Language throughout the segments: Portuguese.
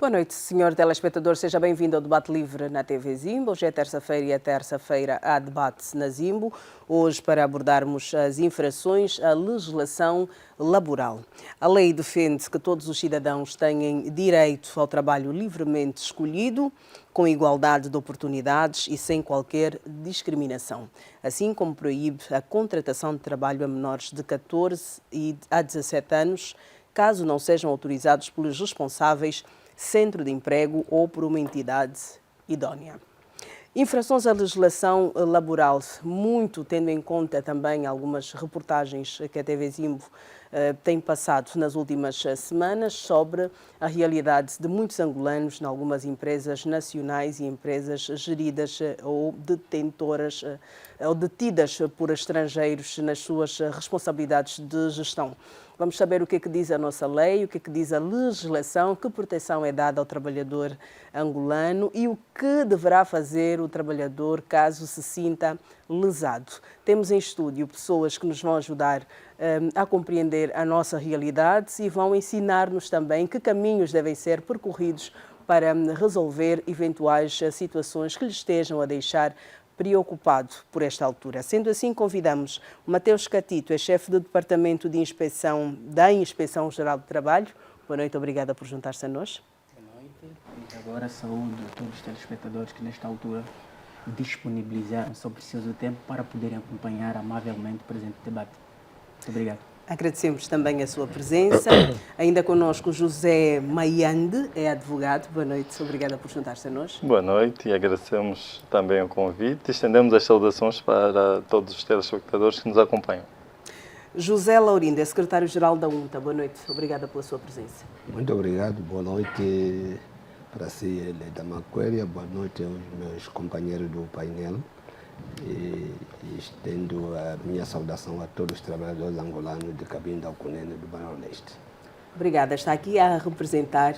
Boa noite, senhor telespectador. Seja bem-vindo ao Debate Livre na TV Zimbo. Hoje é terça-feira e a terça-feira há debate na Zimbo. Hoje para abordarmos as infrações à legislação laboral. A lei defende que todos os cidadãos tenham direito ao trabalho livremente escolhido, com igualdade de oportunidades e sem qualquer discriminação, assim como proíbe a contratação de trabalho a menores de 14 a 17 anos, caso não sejam autorizados pelos responsáveis centro de emprego ou por uma entidade idónea. Infrações à legislação laboral, muito tendo em conta também algumas reportagens que a TV Zimbo tem passado nas últimas semanas sobre a realidade de muitos angolanos em algumas empresas nacionais e empresas geridas ou detentoras ou detidas por estrangeiros nas suas responsabilidades de gestão. Vamos saber o que é que diz a nossa lei, o que é que diz a legislação, que proteção é dada ao trabalhador angolano e o que deverá fazer o trabalhador caso se sinta lesado. Temos em estúdio pessoas que nos vão ajudar a compreender a nossa realidade e vão ensinar-nos também que caminhos devem ser percorridos para resolver eventuais situações que lhe estejam a deixar preocupado por esta altura. Sendo assim, convidamos o Mateus Catito, é chefe do Departamento de Inspeção da Inspeção Geral do Trabalho. Boa noite, obrigada por juntar-se a nós. Boa noite. E agora saúdo todos os telespectadores que nesta altura disponibilizaram seu precioso tempo para poderem acompanhar amavelmente o presente debate. Muito obrigado. Agradecemos também a sua presença. Ainda connosco José Mayande, é advogado. Boa noite, obrigada por juntar-se a nós. Boa noite e agradecemos também o convite e estendemos as saudações para todos os telespectadores que nos acompanham. José Laurindo, é secretário-geral da UNTA. Boa noite, obrigada pela sua presença. Muito obrigado, boa noite para si, Leda Maquéria, boa noite aos meus companheiros do painel. E estendo a minha saudação a todos os trabalhadores angolanos de Cabinda ao Cunene do Bairro Leste. Obrigada. Está aqui a representar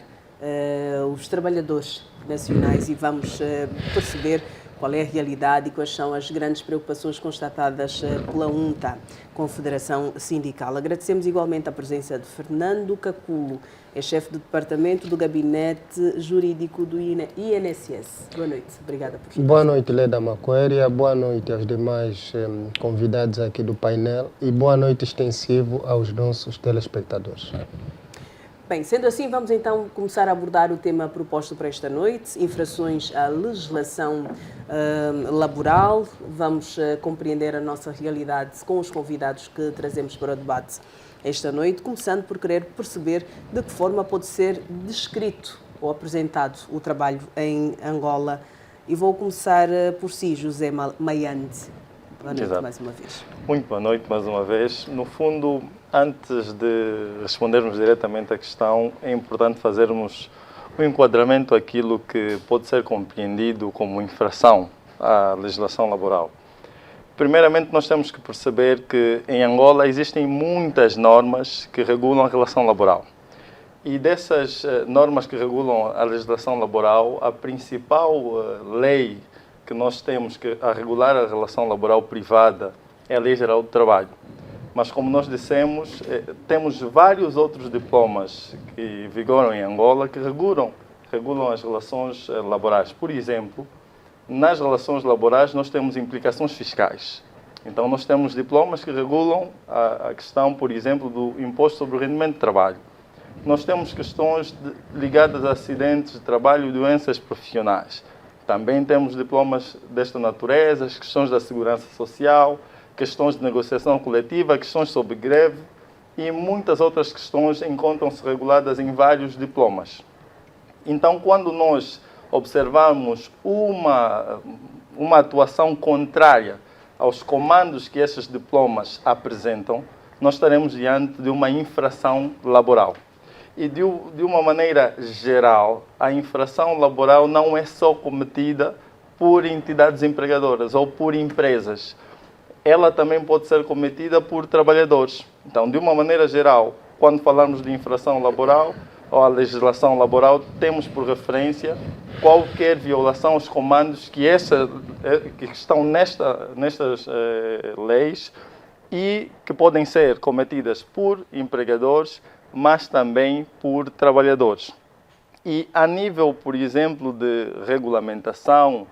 os trabalhadores nacionais e vamos perceber qual é a realidade e quais são as grandes preocupações constatadas pela UNTA, Confederação Sindical. Agradecemos igualmente a presença de Fernando Caculo, é chefe do Departamento do Gabinete Jurídico do INSS. Boa noite, obrigada por estar. Boa noite, Leda Maquéria, boa noite aos demais convidados aqui do painel e boa noite extensivo aos nossos telespectadores. Bem, sendo assim, vamos então começar a abordar o tema proposto para esta noite, infrações à legislação laboral. Vamos compreender a nossa realidade com os convidados que trazemos para o debate esta noite, começando por querer perceber de que forma pode ser descrito ou apresentado o trabalho em Angola. E vou começar por si, José Mayande. Boa noite. Exato. Mais uma vez. Muito boa noite mais uma vez. No fundo, antes de respondermos diretamente à questão, é importante fazermos um enquadramento daquilo que pode ser compreendido como infração à legislação laboral. Primeiramente, nós temos que perceber que em Angola existem muitas normas que regulam a relação laboral. E dessas normas que regulam a legislação laboral, a principal lei que nós temos a regular a relação laboral privada é a Lei Geral do Trabalho. Mas, como nós dissemos, temos vários outros diplomas que vigoram em Angola que regulam as relações laborais. Por exemplo, nas relações laborais nós temos implicações fiscais. Então, nós temos diplomas que regulam a questão, por exemplo, do imposto sobre o rendimento de trabalho. Nós temos questões ligadas a acidentes de trabalho e doenças profissionais. Também temos diplomas desta natureza, as questões da segurança social, questões de negociação coletiva, questões sobre greve e muitas outras questões encontram-se reguladas em vários diplomas. Então, quando nós observamos uma atuação contrária aos comandos que esses diplomas apresentam, nós estaremos diante de uma infração laboral. E de uma maneira geral, a infração laboral não é só cometida por entidades empregadoras ou por empresas. Ela também pode ser cometida por trabalhadores. Então, de uma maneira geral, quando falamos de infração laboral ou a legislação laboral, temos por referência qualquer violação aos comandos que estão nestas leis e que podem ser cometidas por empregadores, mas também por trabalhadores. E a nível, por exemplo, de regulamentação,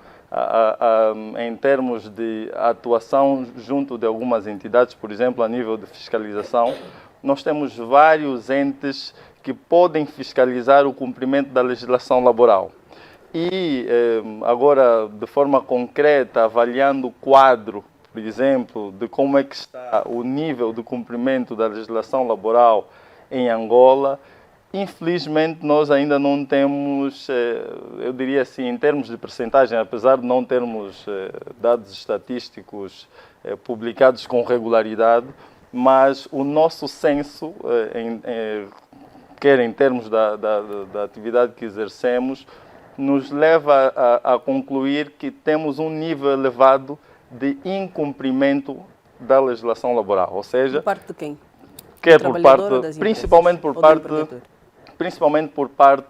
em termos de atuação junto de algumas entidades, por exemplo, a nível de fiscalização, nós temos vários entes que podem fiscalizar o cumprimento da legislação laboral. E agora, de forma concreta, avaliando o quadro, por exemplo, de como é que está o nível de cumprimento da legislação laboral em Angola, infelizmente nós ainda não temos, eu diria assim, em termos de percentagem, apesar de não termos dados estatísticos publicados com regularidade, mas o nosso censo, quer em termos da atividade que exercemos, nos leva a concluir que temos um nível elevado de incumprimento da legislação laboral, ou seja, por parte de quem? Quer por parte, principalmente por parte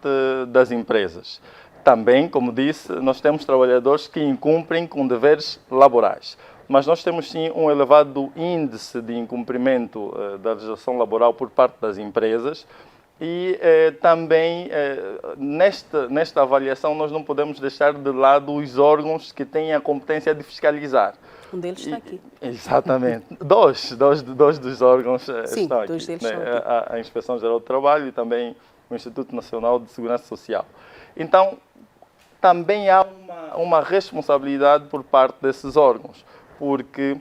das empresas. Também, como disse, nós temos trabalhadores que incumprem com deveres laborais, mas nós temos sim um elevado índice de incumprimento da legislação laboral por parte das empresas. E também, nesta avaliação, nós não podemos deixar de lado os órgãos que têm a competência de fiscalizar. Um deles está aqui. Exatamente. Dois dos órgãos estão aqui. Dois deles estão aqui. A Inspeção Geral do Trabalho e também o Instituto Nacional de Segurança Social. Então, também há uma responsabilidade por parte desses órgãos, porque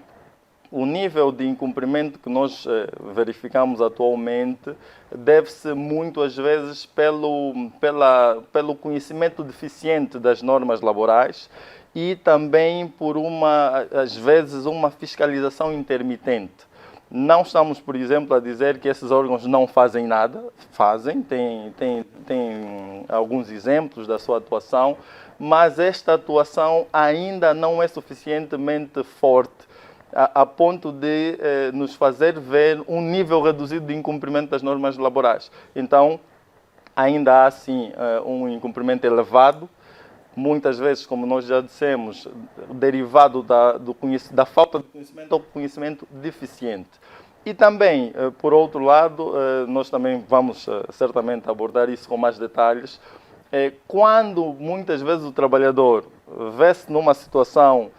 o nível de incumprimento que nós verificamos atualmente deve-se muito às vezes pelo conhecimento deficiente das normas laborais e também por às vezes uma fiscalização intermitente. Não estamos, por exemplo, a dizer que esses órgãos não fazem nada, fazem, tem alguns exemplos da sua atuação, mas esta atuação ainda não é suficientemente forte a ponto de nos fazer ver um nível reduzido de incumprimento das normas laborais. Então, ainda há, sim, um incumprimento elevado, muitas vezes, como nós já dissemos, derivado da falta de conhecimento ou conhecimento deficiente. E também, por outro lado, nós também vamos certamente abordar isso com mais detalhes, quando muitas vezes o trabalhador vê-se numa situação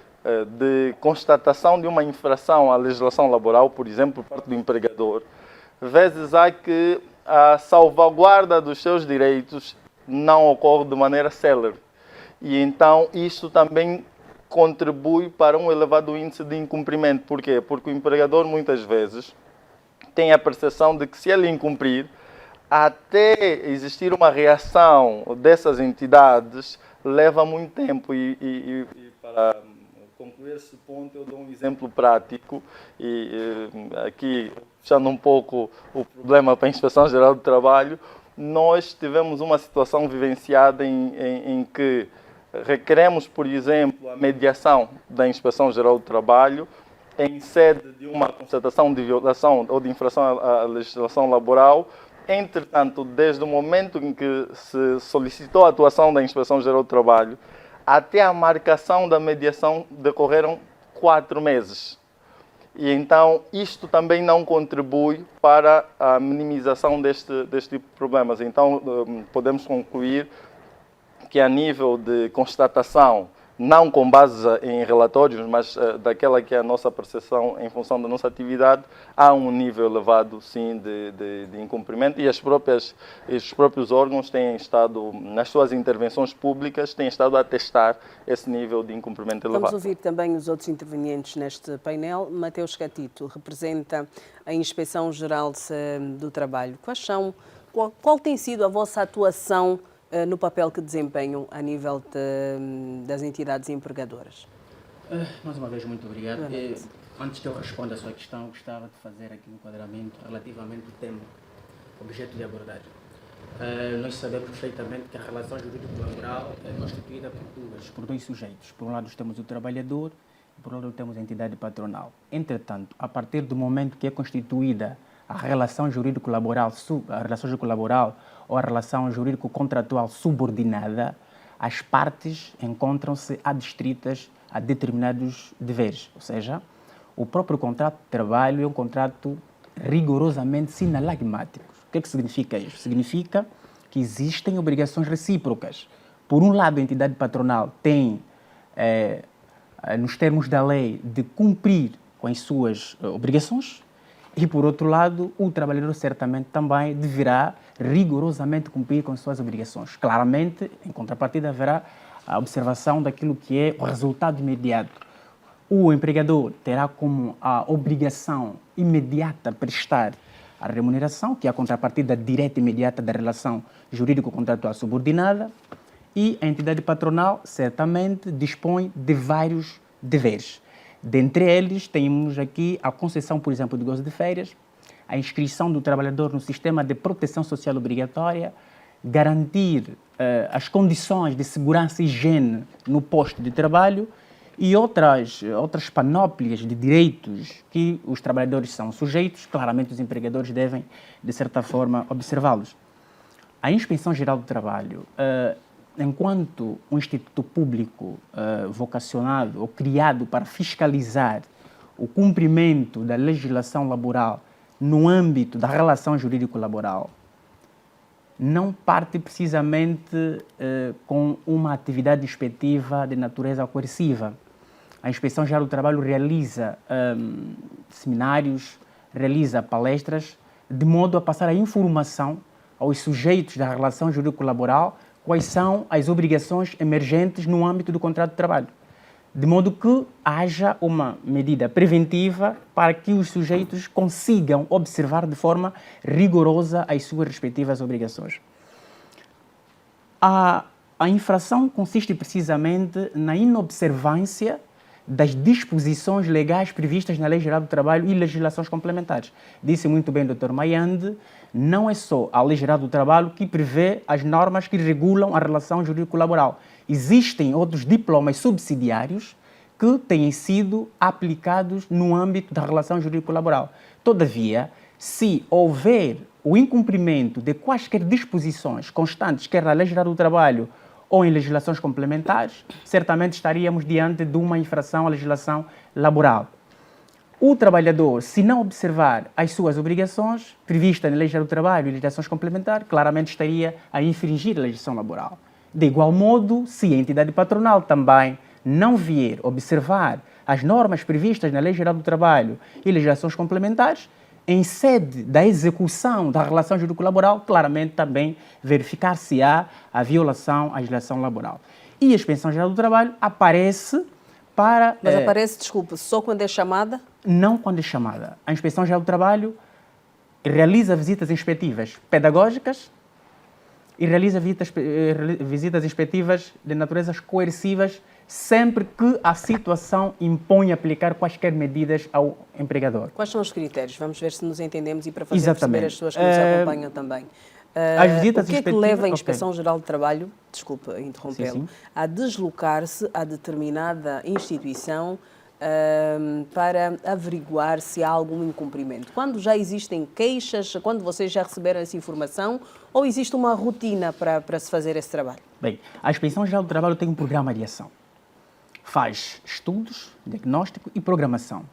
de constatação de uma infração à legislação laboral, por exemplo, por parte do empregador, vezes há que a salvaguarda dos seus direitos não ocorre de maneira célere. E então isto também contribui para um elevado índice de incumprimento. Por quê? Porque o empregador muitas vezes tem a percepção de que se ele incumprir, até existir uma reação dessas entidades, leva muito tempo. E para concluir esse ponto, eu dou um exemplo prático, e aqui, puxando um pouco o problema para a Inspeção Geral do Trabalho, nós tivemos uma situação vivenciada em que requeremos, por exemplo, a mediação da Inspeção Geral do Trabalho em sede de uma constatação de violação ou de infração à legislação laboral. Entretanto, desde o momento em que se solicitou a atuação da Inspeção Geral do Trabalho até a marcação da mediação decorreram 4 meses. E então isto também não contribui para a minimização deste tipo de problemas. Então podemos concluir que a nível de constatação, não com base em relatórios, mas daquela que é a nossa percepção em função da nossa atividade, há um nível elevado, sim, de incumprimento, e os próprios órgãos têm estado, nas suas intervenções públicas, têm estado a testar esse nível de incumprimento elevado. Vamos ouvir também os outros intervenientes neste painel. Mateus Catito representa a Inspeção Geral do Trabalho. Qual tem sido a vossa atuação no papel que desempenham a nível das entidades empregadoras? Mais uma vez, muito obrigado. Antes de eu responder a sua questão, gostava de fazer aqui um enquadramento relativamente ao tema, objeto de abordagem. Nós sabemos perfeitamente que a relação jurídico-laboral é constituída por dois sujeitos. Por um lado temos o trabalhador e por outro temos a entidade patronal. Entretanto, a partir do momento que é constituída a relação jurídico-laboral ou a relação jurídico-contratual subordinada, as partes encontram-se adstritas a determinados deveres. Ou seja, o próprio contrato de trabalho é um contrato rigorosamente sinalagmático. O que é que significa isso? Significa que existem obrigações recíprocas. Por um lado, a entidade patronal tem, nos termos da lei, de cumprir com as suas obrigações e, por outro lado, o trabalhador certamente também deverá rigorosamente cumprir com as suas obrigações. Claramente, em contrapartida, haverá a observação daquilo que é o resultado imediato. O empregador terá como a obrigação imediata prestar a remuneração, que é a contrapartida direta e imediata da relação jurídico-contratual subordinada, e a entidade patronal certamente dispõe de vários deveres. Dentre eles, temos aqui a concessão, por exemplo, de gozo de férias, a inscrição do trabalhador no sistema de proteção social obrigatória, garantir as condições de segurança e higiene no posto de trabalho e outras panóplias de direitos que os trabalhadores são sujeitos. Claramente, os empregadores devem, de certa forma, observá-los. A Inspeção Geral do Trabalho, enquanto um instituto público vocacionado ou criado para fiscalizar o cumprimento da legislação laboral no âmbito da relação jurídico-laboral, não parte precisamente com uma atividade inspectiva de natureza coerciva. A Inspeção Geral do Trabalho realiza seminários, realiza palestras, de modo a passar a informação aos sujeitos da relação jurídico-laboral quais são as obrigações emergentes no âmbito do contrato de trabalho, de modo que haja uma medida preventiva para que os sujeitos consigam observar de forma rigorosa as suas respectivas obrigações. A infração consiste precisamente na inobservância das disposições legais previstas na Lei Geral do Trabalho e legislações complementares. Disse muito bem o Dr. Mayande, não é só a Lei Geral do Trabalho que prevê as normas que regulam a relação jurídico-laboral. Existem outros diplomas subsidiários que têm sido aplicados no âmbito da relação jurídico-laboral. Todavia, se houver o incumprimento de quaisquer disposições constantes, quer na Lei Geral do Trabalho ou em legislações complementares, certamente estaríamos diante de uma infração à legislação laboral. O trabalhador, se não observar as suas obrigações previstas na Lei Geral do Trabalho e legislações complementares, claramente estaria a infringir a legislação laboral. De igual modo, se a entidade patronal também não vier observar as normas previstas na Lei Geral do Trabalho e legislações complementares, em sede da execução da relação jurídico-laboral, claramente também verificar-se-á a violação à legislação laboral. E a Inspeção Geral do Trabalho aparece para... Mas aparece, desculpe, só quando é chamada? Não quando é chamada. A Inspeção Geral do Trabalho realiza visitas inspetivas pedagógicas e realiza visitas inspetivas de naturezas coercivas sempre que a situação impõe aplicar quaisquer medidas ao empregador. Quais são os critérios? Vamos ver se nos entendemos e para fazer perceber as pessoas que nos acompanham também. As visitas o que é que leva a Inspeção Geral do Trabalho, desculpa interrompê-lo, a deslocar-se a determinada instituição para averiguar se há algum incumprimento? Quando já existem queixas, quando vocês já receberam essa informação, ou existe uma rotina para se fazer esse trabalho? Bem, a Inspeção Geral do Trabalho tem um programa de ação. Faz estudos, diagnóstico e programação.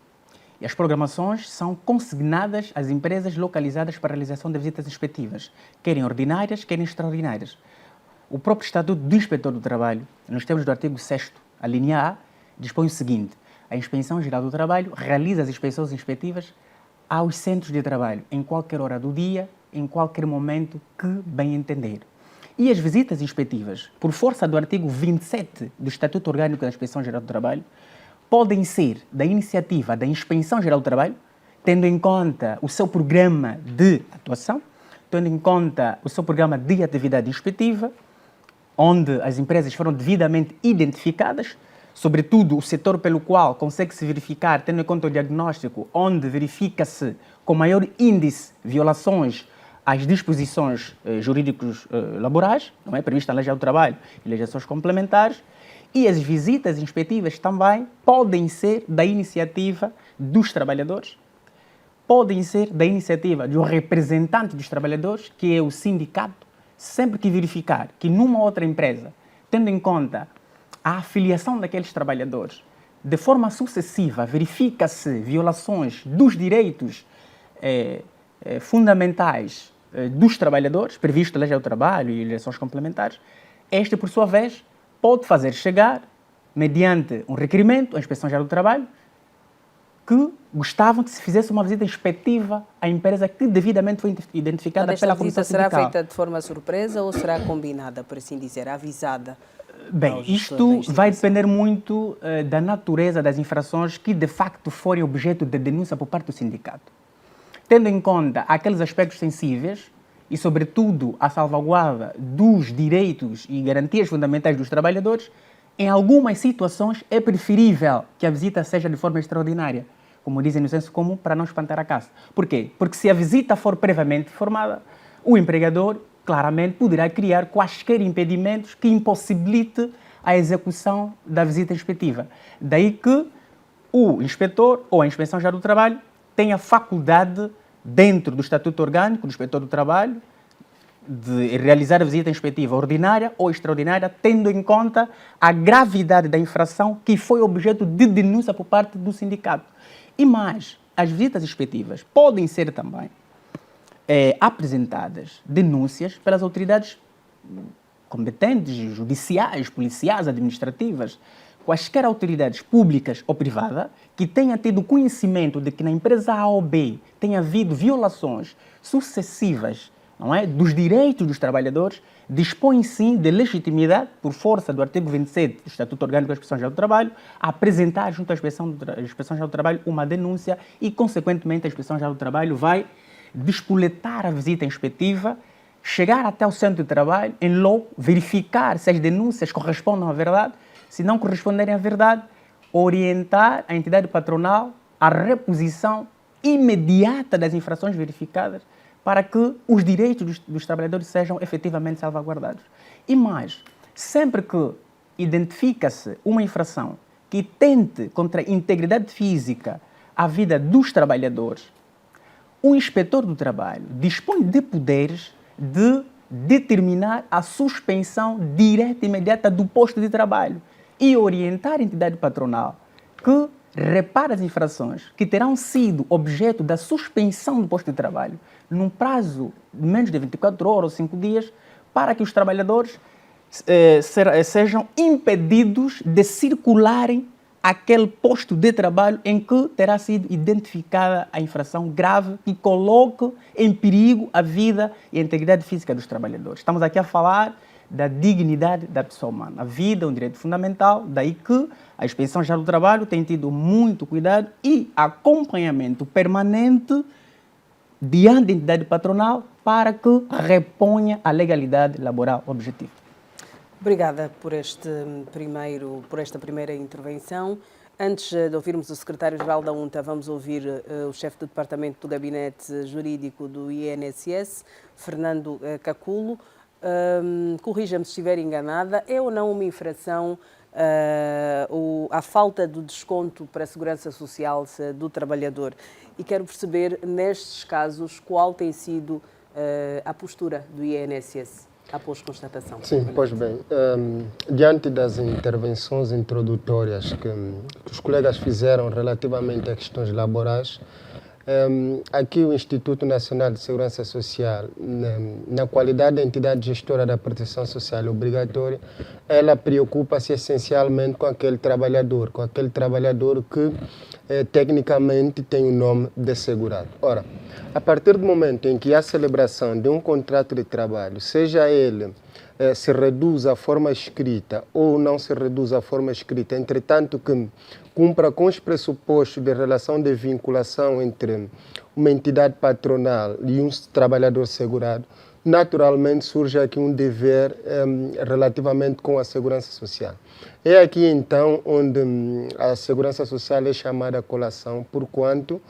E as programações são consignadas às empresas localizadas para a realização de visitas inspetivas, querem ordinárias, querem extraordinárias. O próprio Estatuto do Inspetor do Trabalho, nos termos do artigo 6º, a linha A, dispõe o seguinte: a Inspeção Geral do Trabalho realiza as inspeções inspetivas aos centros de trabalho, em qualquer hora do dia, em qualquer momento que bem entender. E as visitas inspetivas, por força do artigo 27 do Estatuto Orgânico da Inspeção Geral do Trabalho, podem ser da iniciativa da Inspeção Geral do Trabalho, tendo em conta o seu programa de atuação, tendo em conta o seu programa de atividade inspectiva, onde as empresas foram devidamente identificadas, sobretudo o setor pelo qual consegue-se verificar, tendo em conta o diagnóstico, onde verifica-se com maior índice violações às disposições jurídicos laborais, não é prevista na Lei Geral do Trabalho e legislações complementares, e as visitas inspetivas também podem ser da iniciativa dos trabalhadores, podem ser da iniciativa de um representante dos trabalhadores, que é o sindicato, sempre que verificar que numa outra empresa, tendo em conta a afiliação daqueles trabalhadores, de forma sucessiva verifica-se violações dos direitos fundamentais dos trabalhadores, previsto na Lei do Trabalho e legislações complementares, este, por sua vez, pode fazer chegar, mediante um requerimento, à Inspeção-Geral do Trabalho, que gostavam que se fizesse uma visita inspectiva à empresa que devidamente foi identificada pela Comissão Sindical. Esta visita será feita de forma surpresa ou será combinada, por assim dizer, avisada? Bem, isto vai depender muito da natureza das infrações que de facto forem objeto de denúncia por parte do sindicato. Tendo em conta aqueles aspectos sensíveis e, sobretudo, a salvaguarda dos direitos e garantias fundamentais dos trabalhadores, em algumas situações é preferível que a visita seja de forma extraordinária, como dizem no senso comum, para não espantar a caça. Por quê? Porque se a visita for previamente informada, o empregador claramente poderá criar quaisquer impedimentos que impossibilite a execução da visita inspectiva. Daí que o inspetor ou a Inspeção-Geral do Trabalho tem a faculdade, dentro do Estatuto Orgânico do Inspetor do Trabalho, de realizar a visita inspectiva ordinária ou extraordinária, tendo em conta a gravidade da infração que foi objeto de denúncia por parte do sindicato. E mais, as visitas inspectivas podem ser também apresentadas denúncias pelas autoridades competentes, judiciais, policiais, administrativas, quaisquer autoridades públicas ou privadas que tenham tido conhecimento de que na empresa A ou B tenha havido violações sucessivas, não é, dos direitos dos trabalhadores, dispõe sim de legitimidade, por força do artigo 27 do Estatuto Orgânico da Inspeção-Geral do Trabalho, a apresentar junto à Inspeção-Geral do Trabalho uma denúncia e, consequentemente, a Inspeção-Geral do Trabalho vai despoletar a visita inspectiva, chegar até o centro de trabalho, em loco, verificar se as denúncias correspondem à verdade, se não corresponderem à verdade, orientar a entidade patronal à reposição imediata das infrações verificadas para que os direitos dos trabalhadores sejam efetivamente salvaguardados. E mais, sempre que identifica-se uma infração que tente contra a integridade física à vida dos trabalhadores, o inspetor do trabalho dispõe de poderes de determinar a suspensão direta e imediata do posto de trabalho e orientar a entidade patronal que repara as infrações que terão sido objeto da suspensão do posto de trabalho num prazo de menos de 24 horas ou 5 dias para que os trabalhadores sejam impedidos de circularem aquele posto de trabalho em que terá sido identificada a infração grave que coloque em perigo a vida e a integridade física dos trabalhadores. Estamos aqui a falar da dignidade da pessoa humana. A vida é um direito fundamental, daí que a Inspeção-Geral do Trabalho tem tido muito cuidado e acompanhamento permanente diante da entidade patronal para que reponha a legalidade laboral objetiva. Obrigada por esta primeira intervenção. Antes de ouvirmos o secretário-geral da UNTA, vamos ouvir o chefe do Departamento do Gabinete Jurídico do INSS, Fernando Caculo. Corrija-me se estiver enganada, é ou não uma infração a falta do desconto para a segurança social do trabalhador? E quero perceber, nestes casos, qual tem sido a postura do INSS após constatação. Sim, pois bem, diante das intervenções introdutórias que os colegas fizeram relativamente a questões laborais, aqui o Instituto Nacional de Segurança Social, na qualidade de entidade gestora da proteção social obrigatória, ela preocupa-se essencialmente com aquele trabalhador que tecnicamente tem o nome de segurado. Ora, a partir do momento em que há celebração de um contrato de trabalho, seja ele se reduz à forma escrita ou não se reduz à forma escrita, entretanto que cumpra com os pressupostos de relação de vinculação entre uma entidade patronal e um trabalhador segurado, naturalmente surge aqui um dever relativamente com a segurança social. É aqui então onde a segurança social é chamada à colação, porquanto,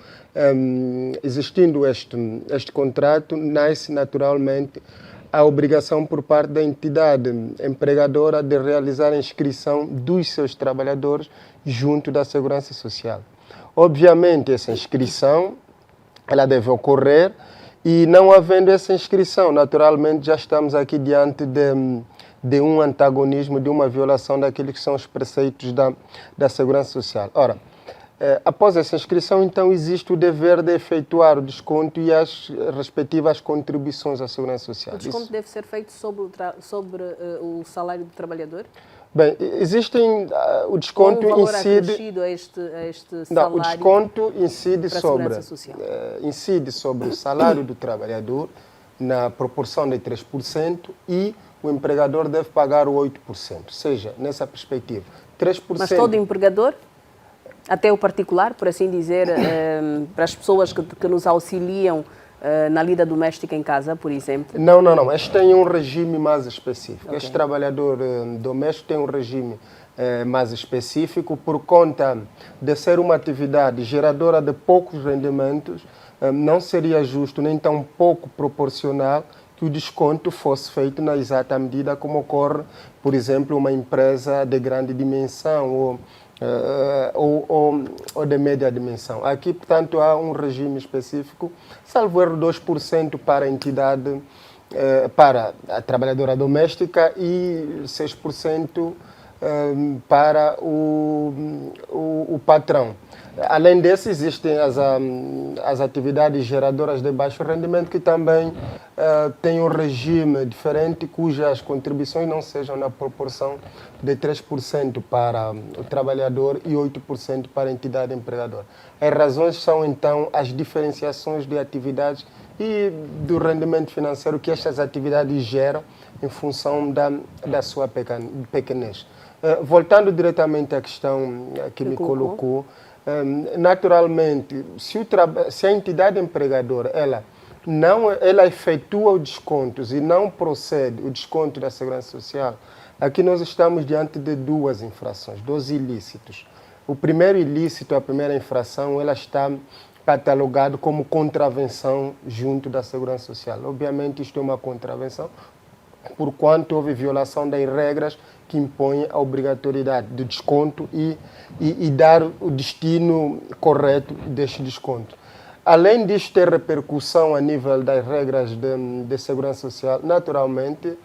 existindo este contrato, nasce naturalmente a obrigação por parte da entidade empregadora de realizar a inscrição dos seus trabalhadores junto da Segurança Social. Obviamente, essa inscrição ela deve ocorrer e, não havendo essa inscrição, naturalmente já estamos aqui diante de um antagonismo, de uma violação daqueles que são os preceitos da Segurança Social. Ora, Após essa inscrição, então, existe o dever de efetuar o desconto e as respectivas contribuições à Segurança Social. O desconto deve ser feito sobre o salário do trabalhador? Bem, existem o desconto ou um valor incide acrescido a este salário. Não, o desconto incide sobre o salário do trabalhador na proporção de 3% e o empregador deve pagar o 8%. Ou seja, nessa perspectiva, 3%. Mas todo empregador? Até o particular, por assim dizer, para as pessoas que nos auxiliam na lida doméstica em casa, por exemplo? Não. Este tem um regime mais específico. Okay. Este trabalhador doméstico tem um regime mais específico por conta de ser uma atividade geradora de poucos rendimentos. Não seria justo, nem tão pouco proporcional, que o desconto fosse feito na exata medida como ocorre, por exemplo, uma empresa de grande dimensão ou de média dimensão. Aqui, portanto, há um regime específico, salvo erro 2% para a entidade, para a trabalhadora doméstica e 6% para o patrão. Além desse, existem as atividades geradoras de baixo rendimento que também têm um regime diferente, cujas contribuições não sejam na proporção de 3% para o trabalhador e 8% para a entidade empregadora. As razões são, então, as diferenciações de atividades e do rendimento financeiro que estas atividades geram em função da sua pequenez. Voltando diretamente à questão que me colocou, naturalmente, se a entidade empregadora ela efetua os descontos e não procede o desconto da Segurança Social, aqui nós estamos diante de duas infrações, dois ilícitos. O primeiro ilícito, a primeira infração, ela está catalogado como contravenção junto da Segurança Social. Obviamente, isto é uma contravenção, porquanto houve violação das regras que impõem a obrigatoriedade de desconto e dar o destino correto deste desconto. Além disto ter repercussão a nível das regras de segurança social, naturalmente,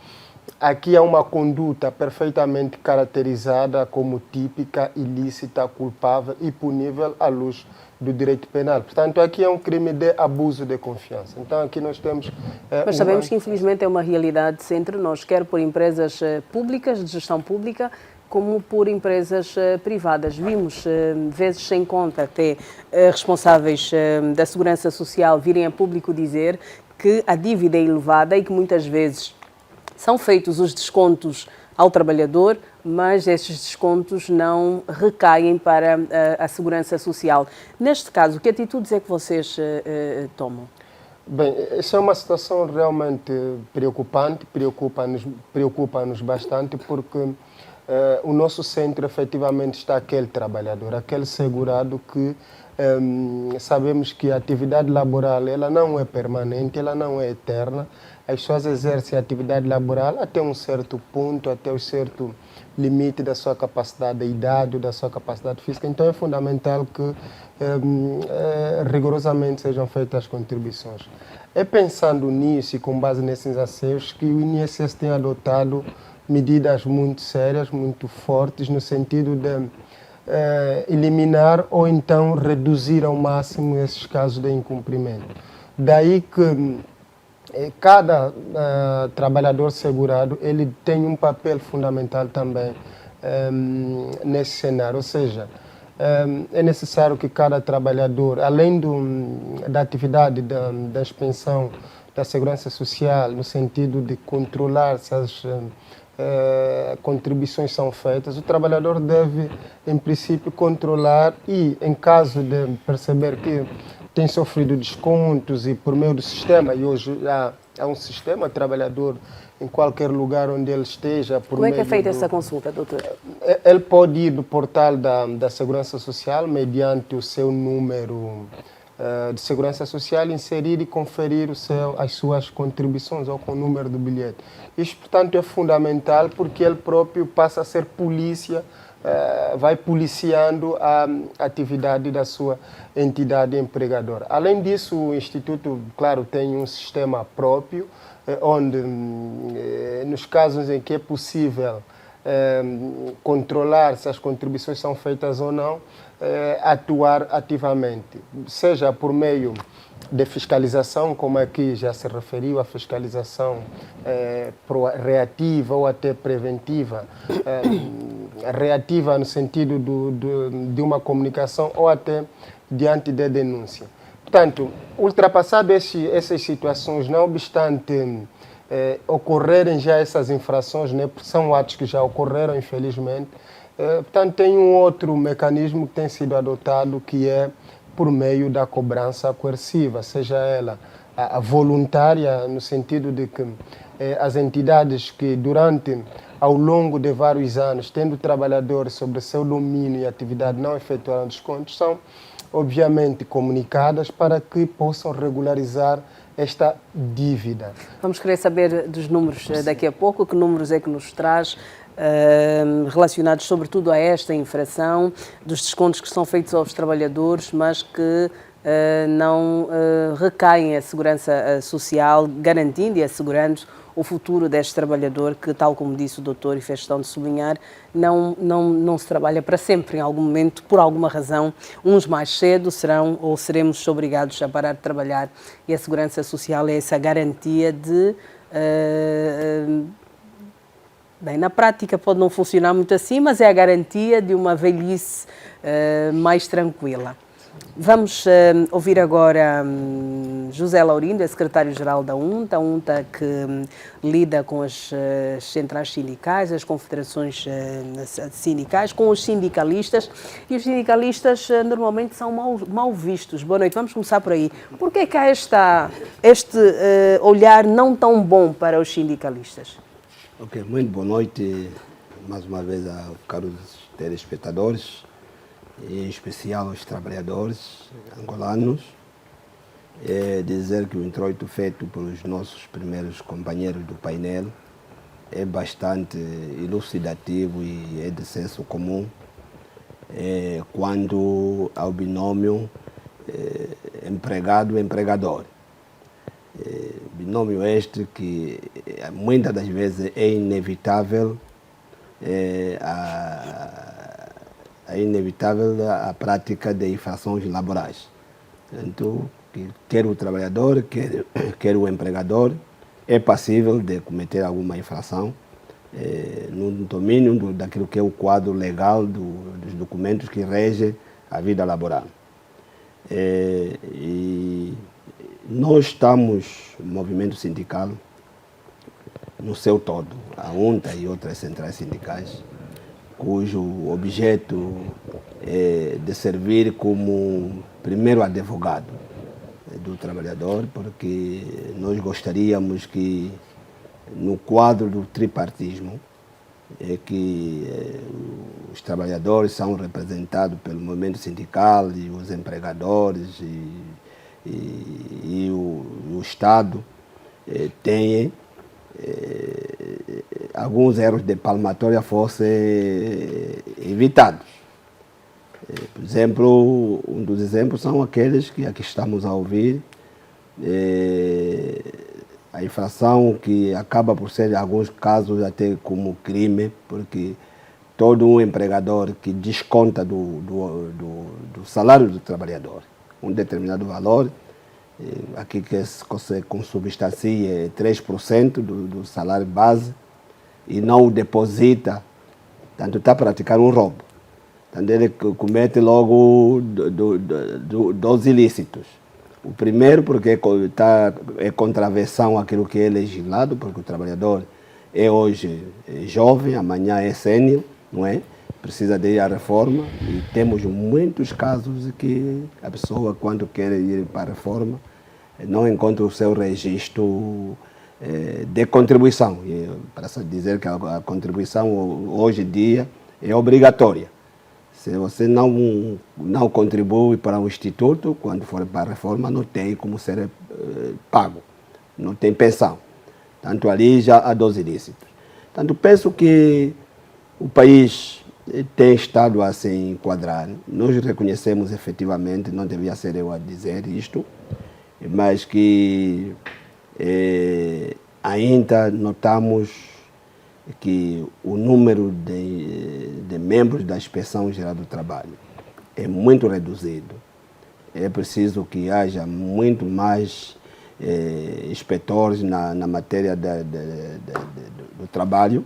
aqui há uma conduta perfeitamente caracterizada como típica, ilícita, culpável e punível à luz do direito penal. Portanto, aqui é um crime de abuso de confiança. Então, aqui nós temos... Mas sabemos que, infelizmente, é uma realidade entre nós, quer por empresas públicas, de gestão pública, como por empresas privadas. Vimos, vezes sem conta, até responsáveis da Segurança Social virem a público dizer que a dívida é elevada e que muitas vezes são feitos os descontos ao trabalhador, mas esses descontos não recaem para a Segurança Social. Neste caso, que atitudes é que vocês tomam? Bem, essa é uma situação realmente preocupante, preocupa-nos bastante, porque o nosso centro efetivamente está aquele trabalhador, aquele segurado que sabemos que a atividade laboral ela não é permanente, ela não é eterna. As pessoas exercem a atividade laboral até um certo ponto, até um certo limite da sua capacidade de idade, da sua capacidade física. Então é fundamental que rigorosamente sejam feitas as contribuições. É pensando nisso e com base nesses aceios que o INSS tem adotado medidas muito sérias, muito fortes, no sentido de eliminar ou então reduzir ao máximo esses casos de incumprimento. Daí que cada trabalhador segurado ele tem um papel fundamental também nesse cenário, ou seja, é necessário que cada trabalhador, além da atividade da expensão da segurança social, no sentido de controlar se as contribuições são feitas, o trabalhador deve, em princípio, controlar e, em caso de perceber que tem sofrido descontos e por meio do sistema, e hoje há um sistema trabalhador em qualquer lugar onde ele esteja. Como é que é feita essa consulta, doutor? Ele pode ir no portal da Segurança Social, mediante o seu número de Segurança Social, inserir e conferir as suas contribuições ou com o número do bilhete. Isto, portanto, é fundamental porque ele próprio passa a ser polícia, vai policiando a atividade da sua entidade empregadora. Além disso, o Instituto, claro, tem um sistema próprio, onde, nos casos em que é possível controlar se as contribuições são feitas ou não, atuar ativamente, seja por meio de fiscalização, como aqui já se referiu, a fiscalização reativa ou até preventiva, reativa no sentido de uma comunicação ou até diante da denúncia. Portanto, ultrapassado essas situações, não obstante ocorrerem já essas infrações, né, são atos que já ocorreram, infelizmente, portanto, tem um outro mecanismo que tem sido adotado, que é por meio da cobrança coerciva, seja ela a voluntária, no sentido de que as entidades que ao longo de vários anos, tendo trabalhadores sobre seu domínio e atividade, não efetuaram descontos, são obviamente comunicadas para que possam regularizar esta dívida. Vamos querer saber dos números daqui a pouco. Que números é que nos traz relacionados sobretudo a esta infração, dos descontos que são feitos aos trabalhadores, mas que não recaem a segurança social, garantindo e assegurando o futuro deste trabalhador que, tal como disse o doutor e fez questão de sublinhar, não se trabalha para sempre. Em algum momento, por alguma razão, uns mais cedo serão ou seremos obrigados a parar de trabalhar, e a segurança social é essa garantia de... Bem, na prática pode não funcionar muito assim, mas é a garantia de uma velhice mais tranquila. Vamos ouvir agora José Laurindo, é secretário-geral da UNTA, que lida com as centrais sindicais, as confederações sindicais, com os sindicalistas, e os sindicalistas normalmente são mal vistos. Boa noite, vamos começar por aí. Por que é que há este olhar não tão bom para os sindicalistas? Ok, muito boa noite mais uma vez a caros telespectadores, em especial aos trabalhadores angolanos. É dizer que o introito feito pelos nossos primeiros companheiros do painel é bastante elucidativo e é de senso comum quando ao binômio empregado-empregador. Binômio este que muitas das vezes é inevitável a prática de infrações laborais. Portanto, quer o trabalhador, quer o empregador é passível de cometer alguma infração no domínio daquilo que é o quadro legal dos documentos que regem a vida laboral. E nós estamos, o movimento sindical, no seu todo, a UNTA e outras centrais sindicais, cujo objeto é de servir como primeiro advogado do trabalhador, porque nós gostaríamos que, no quadro do tripartismo, que os trabalhadores são representados pelo movimento sindical e os empregadores e o Estado tenham alguns erros de palmatória fossem evitados. Por exemplo, um dos exemplos são aqueles que aqui estamos a ouvir, a infração que acaba por ser, em alguns casos, até como crime, porque todo um empregador que desconta do salário do trabalhador um determinado valor, aqui que se consubstancia 3% do salário base, e não o deposita, tanto está a praticar um roubo. Então ele comete logo 12 ilícitos. O primeiro porque é contravenção àquilo que é legislado, porque o trabalhador é hoje jovem, amanhã é sênior, não é? Precisa de ir à reforma, e temos muitos casos que a pessoa, quando quer ir para a reforma, não encontra o seu registro de contribuição. E, para dizer que a contribuição hoje em dia é obrigatória. Se você não contribui para o Instituto, quando for para a reforma, não tem como ser pago, não tem pensão. Tanto ali já há 12 ilícitos. Tanto penso que o país tem estado a se enquadrar. Nós reconhecemos efetivamente, não devia ser eu a dizer isto, mas que ainda notamos que o número de membros da Inspeção Geral do Trabalho é muito reduzido. É preciso que haja muito mais inspetores na matéria do trabalho,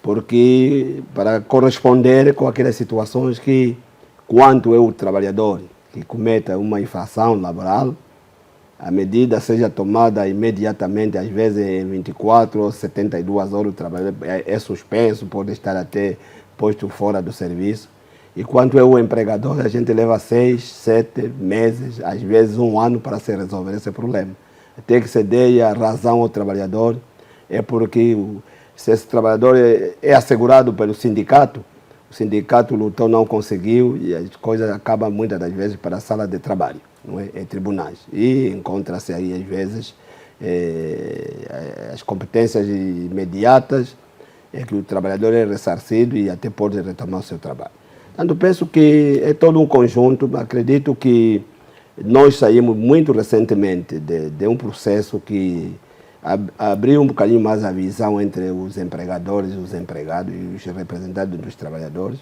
porque para corresponder com aquelas situações que, quando é o trabalhador que cometa uma infração laboral, a medida seja tomada imediatamente, às vezes em 24 ou 72 horas o trabalhador é suspenso, pode estar até posto fora do serviço. E quando é o empregador, a gente leva 6, 7 meses, às vezes 1 ano para se resolver esse problema. Tem que se dê a razão ao trabalhador, é porque se esse trabalhador é assegurado pelo sindicato, o sindicato lutou, não conseguiu, e as coisas acabam muitas das vezes para a sala de trabalho, não é? Em tribunais. E encontra-se aí, às vezes, as competências imediatas, é que o trabalhador é ressarcido e até pode retomar o seu trabalho. Portanto, penso que é todo um conjunto. Acredito que nós saímos muito recentemente de um processo que abriu um bocadinho mais a visão entre os empregadores, os empregados e os representantes dos trabalhadores,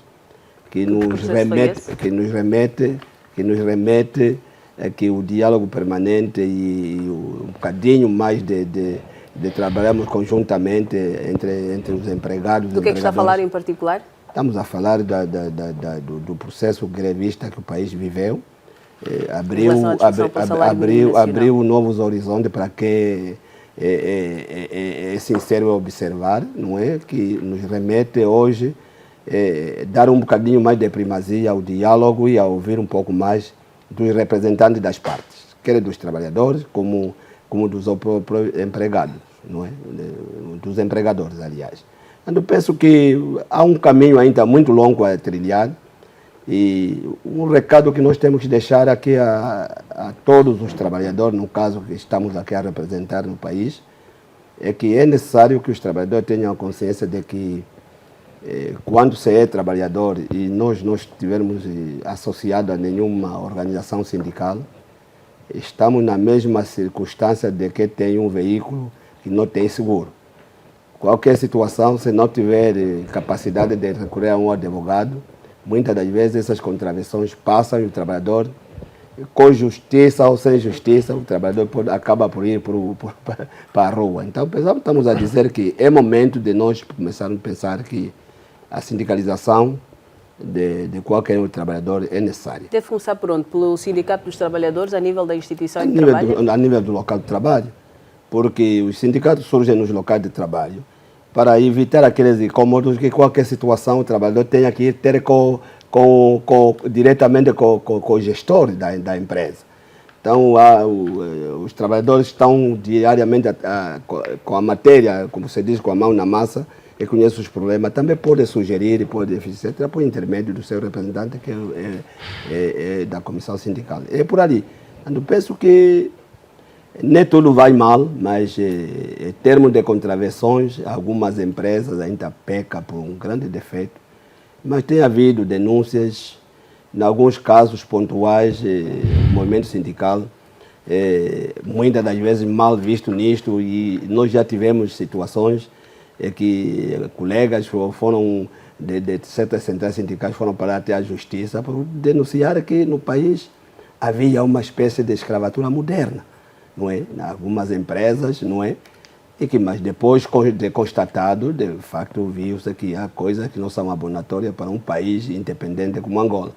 que nos remete a que o diálogo permanente e um bocadinho mais de trabalharmos conjuntamente entre os empregados. Do que é que está a falar em particular? Estamos a falar do processo grevista que o país viveu. Abriu novos horizontes para que é sincero observar, não é? Que nos remete hoje dar um bocadinho mais de primazia ao diálogo e a ouvir um pouco mais dos representantes das partes, quer dos trabalhadores como dos empregados, não é? Dos empregadores, aliás. Eu penso que há um caminho ainda muito longo a trilhar e um recado que nós temos que deixar aqui a todos os trabalhadores, no caso que estamos aqui a representar no país, é que é necessário que os trabalhadores tenham consciência de que quando se é trabalhador e nós não estivermos associados a nenhuma organização sindical, estamos na mesma circunstância de que tem um veículo que não tem seguro. Qualquer situação, se não tiver capacidade de recorrer a um advogado, muitas das vezes essas contravenções passam e o trabalhador, com justiça ou sem justiça, o trabalhador acaba por ir para a rua. Então, estamos a dizer que é momento de nós começarmos a pensar que a sindicalização de qualquer trabalhador é necessária. Deve começar por onde? Pelo Sindicato dos Trabalhadores, a nível da instituição de trabalho? A nível do local de trabalho. Porque os sindicatos surgem nos locais de trabalho para evitar aqueles incômodos que qualquer situação o trabalhador tenha que ter diretamente com o gestor da empresa. Então, os trabalhadores estão diariamente com a matéria, como se diz, com a mão na massa, e conhecem os problemas. Também pode sugerir, pode etc., por intermédio do seu representante, que é da comissão sindical. É por ali. Eu penso que nem tudo vai mal, mas em termos de contravenções, algumas empresas ainda pecam por um grande defeito. Mas tem havido denúncias, em alguns casos pontuais, o movimento sindical, muitas das vezes mal visto nisto, e nós já tivemos situações que colegas foram de certas centrais sindicais foram parar até a justiça por denunciar que no país havia uma espécie de escravatura moderna, não é? Em algumas empresas, não é? Mas depois de constatado, de facto, viu-se que há coisas que não são abonatórias para um país independente como Angola.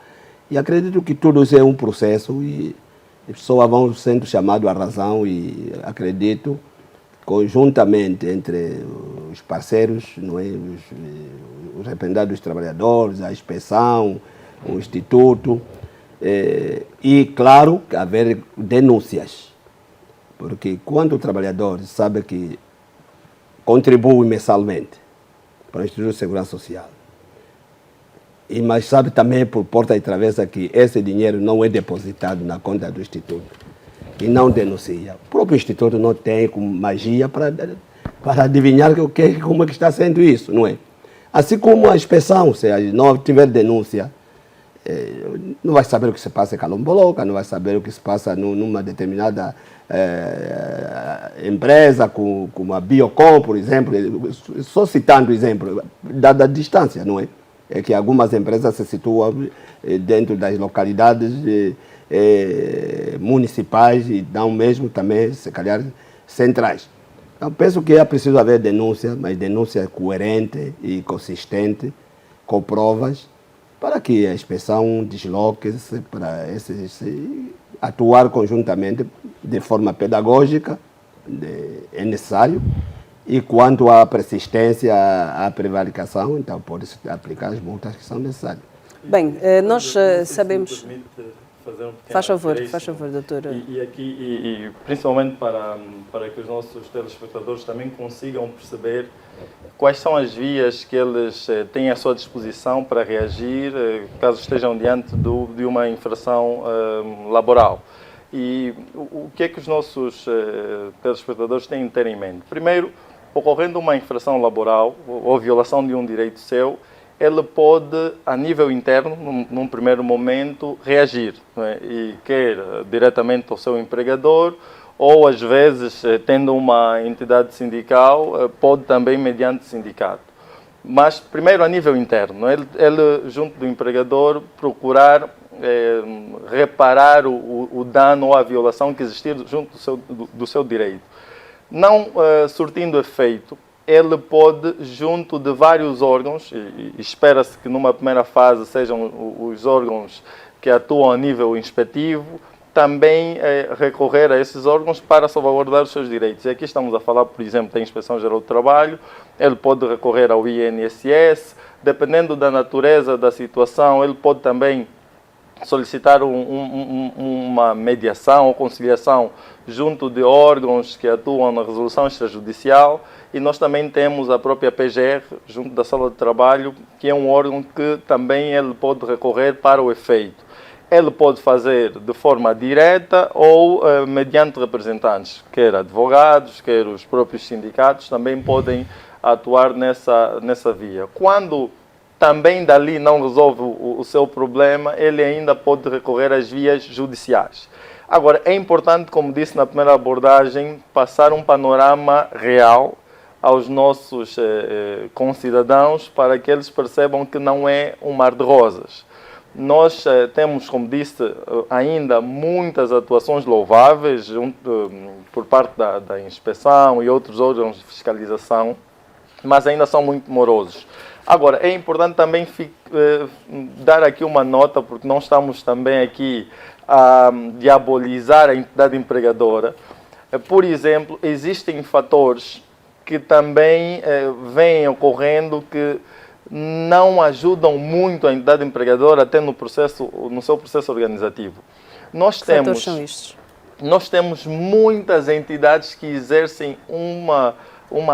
E acredito que tudo isso é um processo e as pessoas vão sendo chamadas à razão e acredito, conjuntamente entre os parceiros, não é? Os representantes dos trabalhadores, a inspeção, o instituto, e, claro, haver denúncias. Porque quando o trabalhador sabe que contribui mensalmente para o Instituto de Segurança Social, mas sabe também por porta e travessa que esse dinheiro não é depositado na conta do Instituto e não denuncia, o próprio Instituto não tem magia para adivinhar como é que está sendo isso, não é? Assim como a inspeção, se não tiver denúncia, não vai saber o que se passa em Calomboloca, não vai saber o que se passa numa determinada empresa como a Biocom, por exemplo, só citando o exemplo, dada a distância, não é? É que algumas empresas se situam dentro das localidades municipais e não mesmo também, se calhar, centrais. Então, penso que é preciso haver denúncia, mas denúncia coerente e consistente, com provas, para que a inspeção desloque-se para atuar conjuntamente de forma pedagógica, é necessário, e quanto à persistência, à prevaricação, então pode-se aplicar as multas que são necessárias. Bem, nós sabemos... Fazer um faz favor, doutor. E principalmente para que os nossos telespectadores também consigam perceber quais são as vias que eles têm à sua disposição para reagir caso estejam diante de uma infração laboral. E o que é que os nossos telespectadores têm de ter em mente? Primeiro, ocorrendo uma infração laboral ou violação de um direito seu, ele pode, a nível interno, num primeiro momento, reagir, não é? E quer diretamente ao seu empregador, ou às vezes, tendo uma entidade sindical, pode também mediante sindicato. Mas, primeiro, a nível interno, ele junto do empregador, procurar reparar o dano ou a violação que existir junto do seu direito. Não surtindo efeito, ele pode, junto de vários órgãos, e espera-se que numa primeira fase sejam os órgãos que atuam a nível inspetivo, também recorrer a esses órgãos para salvaguardar os seus direitos. E aqui estamos a falar, por exemplo, da Inspeção Geral do Trabalho, ele pode recorrer ao INSS, dependendo da natureza da situação, ele pode também solicitar uma mediação ou conciliação junto de órgãos que atuam na resolução extrajudicial, e nós também temos a própria PGR junto da Sala de Trabalho, que é um órgão que também ele pode recorrer para o efeito. Ele pode fazer de forma direta ou mediante representantes, quer advogados, quer os próprios sindicatos, também podem atuar nessa via. Quando também dali não resolve o seu problema, ele ainda pode recorrer às vias judiciais. Agora, é importante, como disse na primeira abordagem, passar um panorama real aos nossos concidadãos para que eles percebam que não é um mar de rosas. Nós temos, como disse, ainda muitas atuações louváveis por parte da inspeção e outros órgãos de fiscalização, mas ainda são muito morosos. Agora, é importante também dar aqui uma nota, porque não estamos também aqui a diabolizar a entidade empregadora. Por exemplo, existem fatores que também vêm ocorrendo que não ajudam muito a entidade empregadora até no seu processo organizativo. Nós temos muitas entidades que exercem uma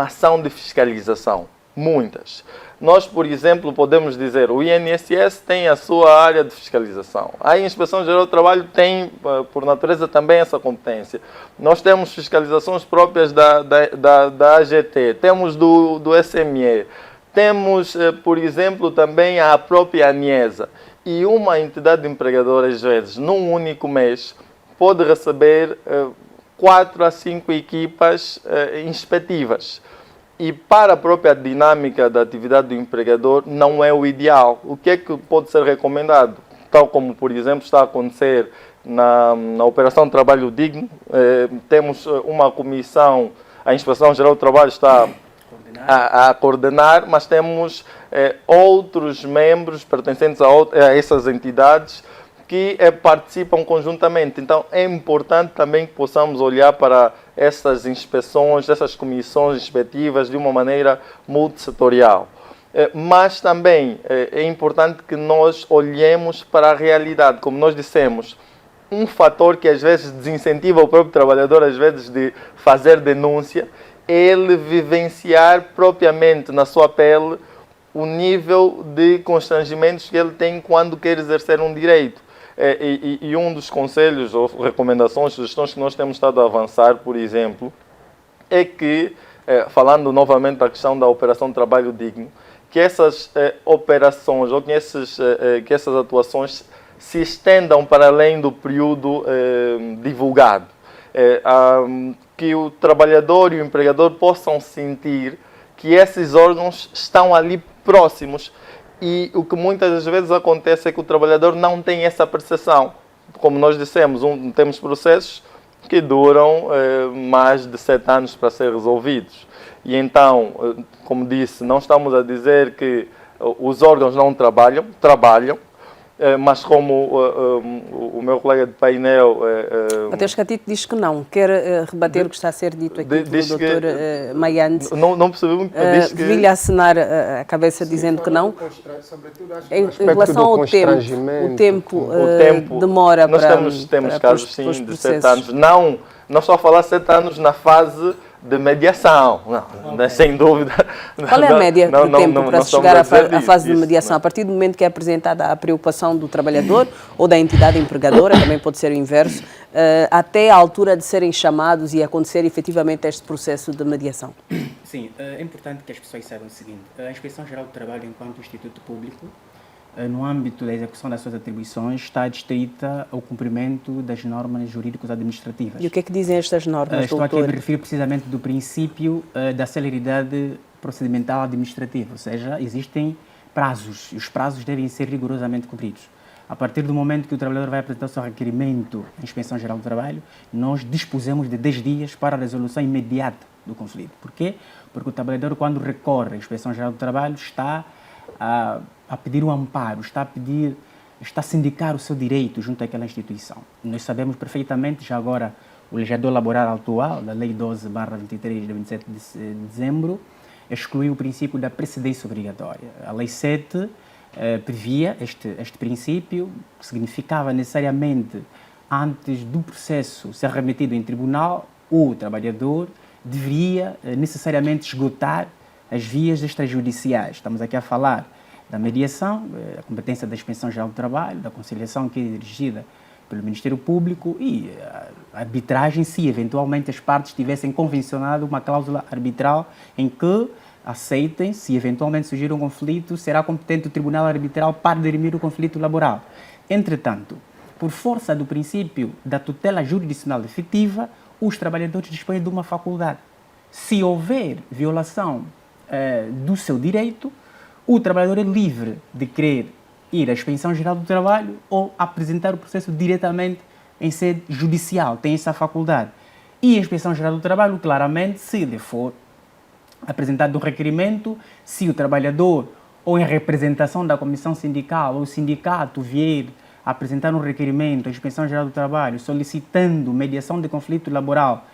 ação de fiscalização. Muitas. Nós, por exemplo, podemos dizer, o INSS tem a sua área de fiscalização. A Inspeção Geral do Trabalho tem, por natureza, também essa competência. Nós temos fiscalizações próprias da AGT, temos do SME, temos, por exemplo, também a própria ANIESA. E uma entidade empregadora, às vezes, num único mês, pode receber 4 a 5 equipas inspetivas. E para a própria dinâmica da atividade do empregador não é o ideal. O que é que pode ser recomendado? Tal como, por exemplo, está a acontecer na Operação de Trabalho Digno, temos uma comissão, a Inspeção Geral do Trabalho está a coordenar, mas temos outros membros pertencentes a essas entidades que participam conjuntamente. Então, é importante também que possamos olhar para essas inspeções, essas comissões inspectivas de uma maneira multissetorial. Mas também é importante que nós olhemos para a realidade. Como nós dissemos, um fator que às vezes desincentiva o próprio trabalhador, às vezes, de fazer denúncia, é ele vivenciar propriamente na sua pele o nível de constrangimentos que ele tem quando quer exercer um direito. E um dos conselhos, ou recomendações, sugestões que nós temos estado a avançar, por exemplo, é que, falando novamente da questão da Operação de Trabalho Digno, que essas operações ou que essas atuações se estendam para além do período divulgado. que o trabalhador e o empregador possam sentir que esses órgãos estão ali próximos. E o que muitas das vezes acontece é que o trabalhador não tem essa percepção. Como nós dissemos, temos processos que duram mais de 7 anos para ser resolvidos. E então, como disse, não estamos a dizer que os órgãos não trabalham, mas como o meu colega de painel... Mateus Catito diz que não, quer rebater o que está a ser dito aqui pelo Dr. Maiante. Não percebi muito, diz que... Devia acenar a cabeça dizendo que não. Em relação ao tempo demora nós para... temos casos, sim, de 7 anos. Não estou a falar 7 anos na fase de mediação, não, sem dúvida. Qual é a média de tempo para se chegar à fase de mediação? A partir do momento que é apresentada a preocupação do trabalhador ou da entidade empregadora, também pode ser o inverso, até a altura de serem chamados e acontecer efetivamente este processo de mediação? Sim, é importante que as pessoas saibam o seguinte: a Inspeção Geral do Trabalho, enquanto instituto público, no âmbito da execução das suas atribuições, está adstrita ao cumprimento das normas jurídicas administrativas. E o que é que dizem estas normas, Estou aqui a me referir precisamente do princípio da celeridade procedimental administrativa, ou seja, existem prazos, e os prazos devem ser rigorosamente cumpridos. A partir do momento que o trabalhador vai apresentar o seu requerimento à Inspeção Geral do Trabalho, nós dispusemos de 10 dias para a resolução imediata do conflito. Por quê? Porque o trabalhador, quando recorre à Inspeção Geral do Trabalho, está a pedir um amparo, está a sindicar o seu direito junto àquela instituição. Nós sabemos perfeitamente, já agora, o legislador laboral atual, da Lei 12/23 de 27 de dezembro, excluiu o princípio da precedência obrigatória. A Lei 7 previa este princípio, que significava necessariamente, antes do processo ser remetido em tribunal, o trabalhador deveria necessariamente esgotar as vias extrajudiciais. Estamos aqui a falar da mediação, a competência da Inspeção Geral do Trabalho, da conciliação que é dirigida pelo Ministério Público e a arbitragem, se eventualmente as partes tivessem convencionado uma cláusula arbitral em que aceitem, se eventualmente surgir um conflito, será competente o Tribunal Arbitral para dirimir o conflito laboral. Entretanto, por força do princípio da tutela jurisdicional efetiva, os trabalhadores dispõem de uma faculdade. Se houver violação do seu direito, o trabalhador é livre de querer ir à Inspeção Geral do Trabalho ou apresentar o processo diretamente em sede judicial, tem essa faculdade. E a Inspeção Geral do Trabalho, claramente, se lhe for apresentado um requerimento, se o trabalhador ou em representação da comissão sindical ou o sindicato vier a apresentar um requerimento à Inspeção Geral do Trabalho solicitando mediação de conflito laboral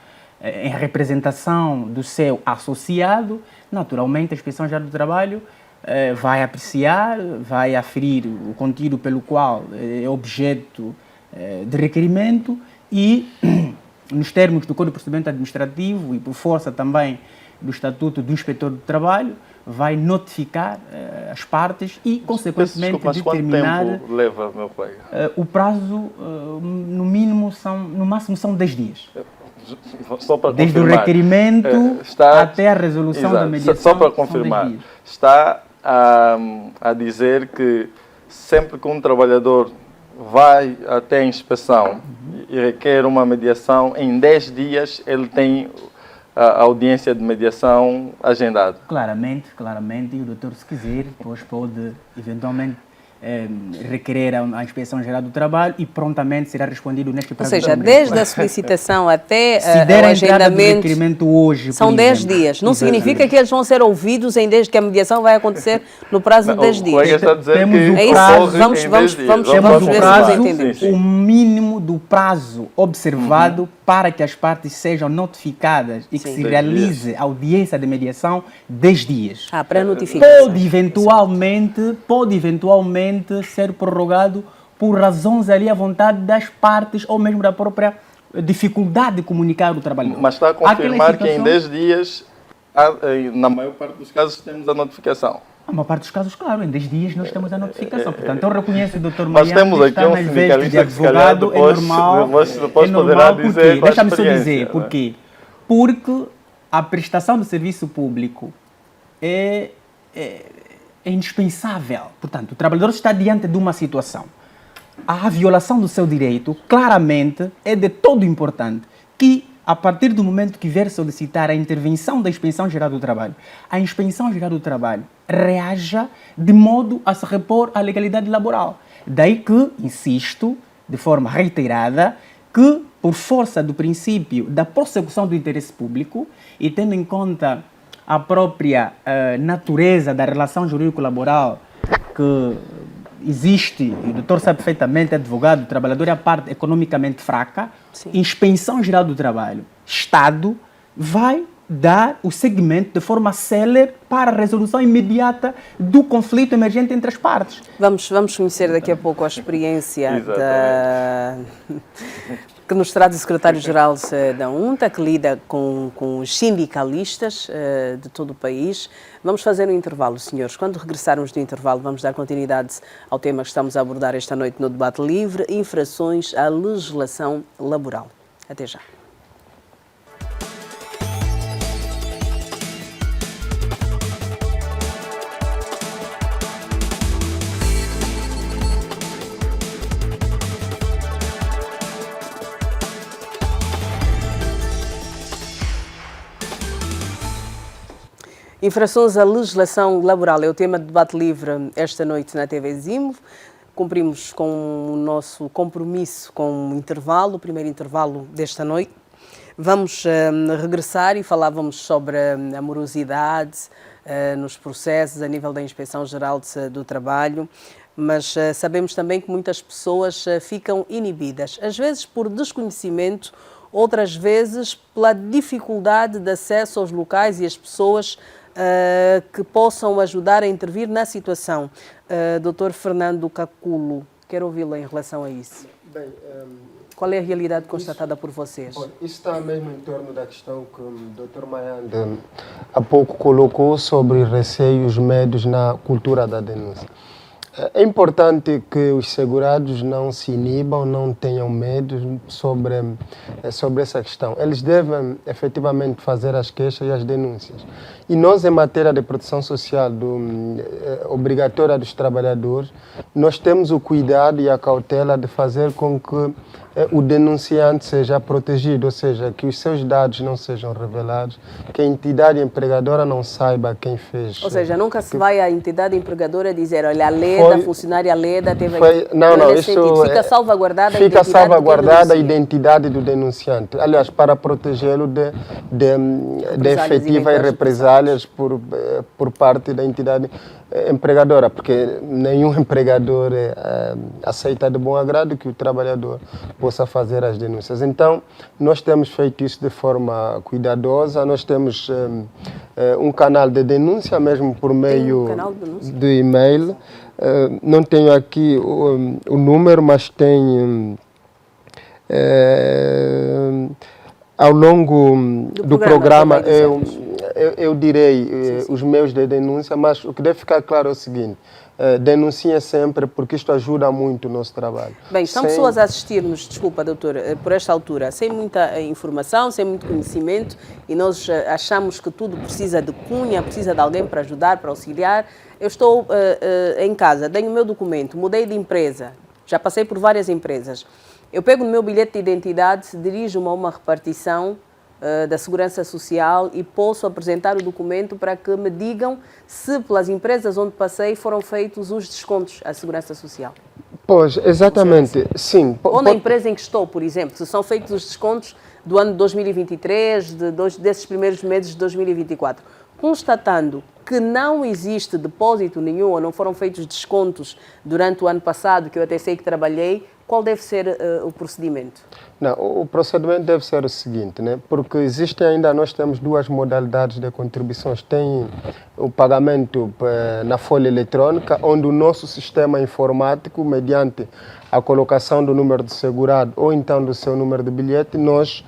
em representação do seu associado, naturalmente a Inspeção Geral do Trabalho vai apreciar, vai aferir o conteúdo pelo qual é objeto de requerimento e, nos termos do Código de Procedimento Administrativo e por força também do Estatuto do Inspetor do Trabalho, vai notificar as partes e, consequentemente, determinar... Quanto tempo leva, meu colega? O prazo, no máximo, são 10 dias. Só para Desde confirmar, o requerimento até a resolução da mediação. Só para confirmar, está a dizer que sempre que um trabalhador vai até a inspeção e requer uma mediação, em 10 dias ele tem a audiência de mediação agendada. Claramente, e o doutor, se quiser, depois pode eventualmente requerer a Inspeção Geral do Trabalho e prontamente será respondido neste prazo. Ou seja, desde a solicitação até o agendamento, requerimento hoje, são 10 dias. Não significa que eles vão ser ouvidos em desde que a mediação vai acontecer no prazo de 10 dias. Está a dizer temos que o prazo, vamos ver se nós entendemos. O mínimo do prazo observado para que as partes sejam notificadas e que se realize a audiência de mediação 10 dias. Para notificação. Pode eventualmente ser prorrogado por razões ali à vontade das partes ou mesmo da própria dificuldade de comunicar o trabalhador. Mas está a confirmar que em 10 dias, na maior parte dos casos, temos a notificação. A maior parte dos casos, claro, em 10 dias nós temos a notificação. Portanto, eu reconheço o Dr. Mas temos aqui um sindicalista que se calhar depois poderá dizer. Deixa-me só dizer porquê. Porque a prestação do serviço público é indispensável. Portanto, o trabalhador está diante de uma situação. A violação do seu direito, claramente, é de todo importante que, a partir do momento que vier solicitar a intervenção da Inspeção Geral do Trabalho, a Inspeção Geral do Trabalho reaja de modo a se repor à legalidade laboral. Daí que, insisto, de forma reiterada, que, por força do princípio da prossecução do interesse público e tendo em conta a própria natureza da relação jurídico-laboral que existe, e o doutor sabe perfeitamente, advogado, o trabalhador é a parte economicamente fraca, Sim. Inspeção Geral do Trabalho, Estado, vai dar o segmento de forma célere para a resolução imediata do conflito emergente entre as partes. Vamos conhecer daqui a pouco a experiência que nos traz o secretário-geral da UNTA, que lida com os sindicalistas de todo o país. Vamos fazer um intervalo, senhores. Quando regressarmos do intervalo, vamos dar continuidade ao tema que estamos a abordar esta noite no Debate Livre, infrações à legislação laboral. Até já. Infrações à legislação laboral é o tema do Debate Livre esta noite na TV Zimbo. Cumprimos com o nosso compromisso com o intervalo, o primeiro intervalo desta noite. Vamos regressar e falávamos sobre a morosidade nos processos a nível da Inspeção Geral do Trabalho, mas sabemos também que muitas pessoas ficam inibidas, às vezes por desconhecimento, outras vezes pela dificuldade de acesso aos locais e às pessoas que possam ajudar a intervir na situação. Dr. Fernando Caculo, quero ouvi-lo em relação a isso. Bem, qual é a realidade constatada por vocês? Isso está mesmo em torno da questão que o Dr. Mayanda há pouco colocou sobre receios, medos na cultura da denúncia. É importante que os segurados não se inibam, não tenham medo sobre essa questão. Eles devem efetivamente fazer as queixas e as denúncias. E nós, em matéria de proteção social obrigatória dos trabalhadores, nós temos o cuidado e a cautela de fazer com que o denunciante seja protegido, ou seja, que os seus dados não sejam revelados, que a entidade empregadora não saiba quem fez. Ou seja, nunca se vai à entidade empregadora dizer, olha, a Leda, a funcionária Leda teve... Não, isso fica salvaguardada a identidade do denunciante. Aliás, para protegê-lo de efetivas represálias por parte da entidade empregadora, porque nenhum empregador aceita de bom agrado que o trabalhador possa fazer as denúncias. Então, nós temos feito isso de forma cuidadosa, nós temos um canal de denúncia mesmo por meio do e-mail. Não tenho aqui o número, mas tem ao longo do programa eu direi os meios de denúncia, mas o que deve ficar claro é o seguinte: denunciem sempre, porque isto ajuda muito o nosso trabalho. Bem, estão pessoas a assistir-nos, desculpa, doutor, por esta altura, sem muita informação, sem muito conhecimento, e nós achamos que tudo precisa de cunha, precisa de alguém para ajudar, para auxiliar. Eu estou em casa, tenho o meu documento, mudei de empresa, já passei por várias empresas. Eu pego no meu bilhete de identidade, dirijo-me a uma repartição da Segurança Social e posso apresentar o documento para que me digam se pelas empresas onde passei foram feitos os descontos à Segurança Social. Pois, exatamente, sim. Ou na empresa em que estou, por exemplo, se são feitos os descontos do ano de 2023, desses primeiros meses de 2024. Constatando que não existe depósito nenhum ou não foram feitos descontos durante o ano passado, que eu até sei que trabalhei, qual deve ser o procedimento? Não, o procedimento deve ser o seguinte, né? Porque existem ainda, nós temos duas modalidades de contribuições. Tem o pagamento na folha eletrônica, onde o nosso sistema informático, mediante a colocação do número de segurado ou então do seu número de bilhete, nós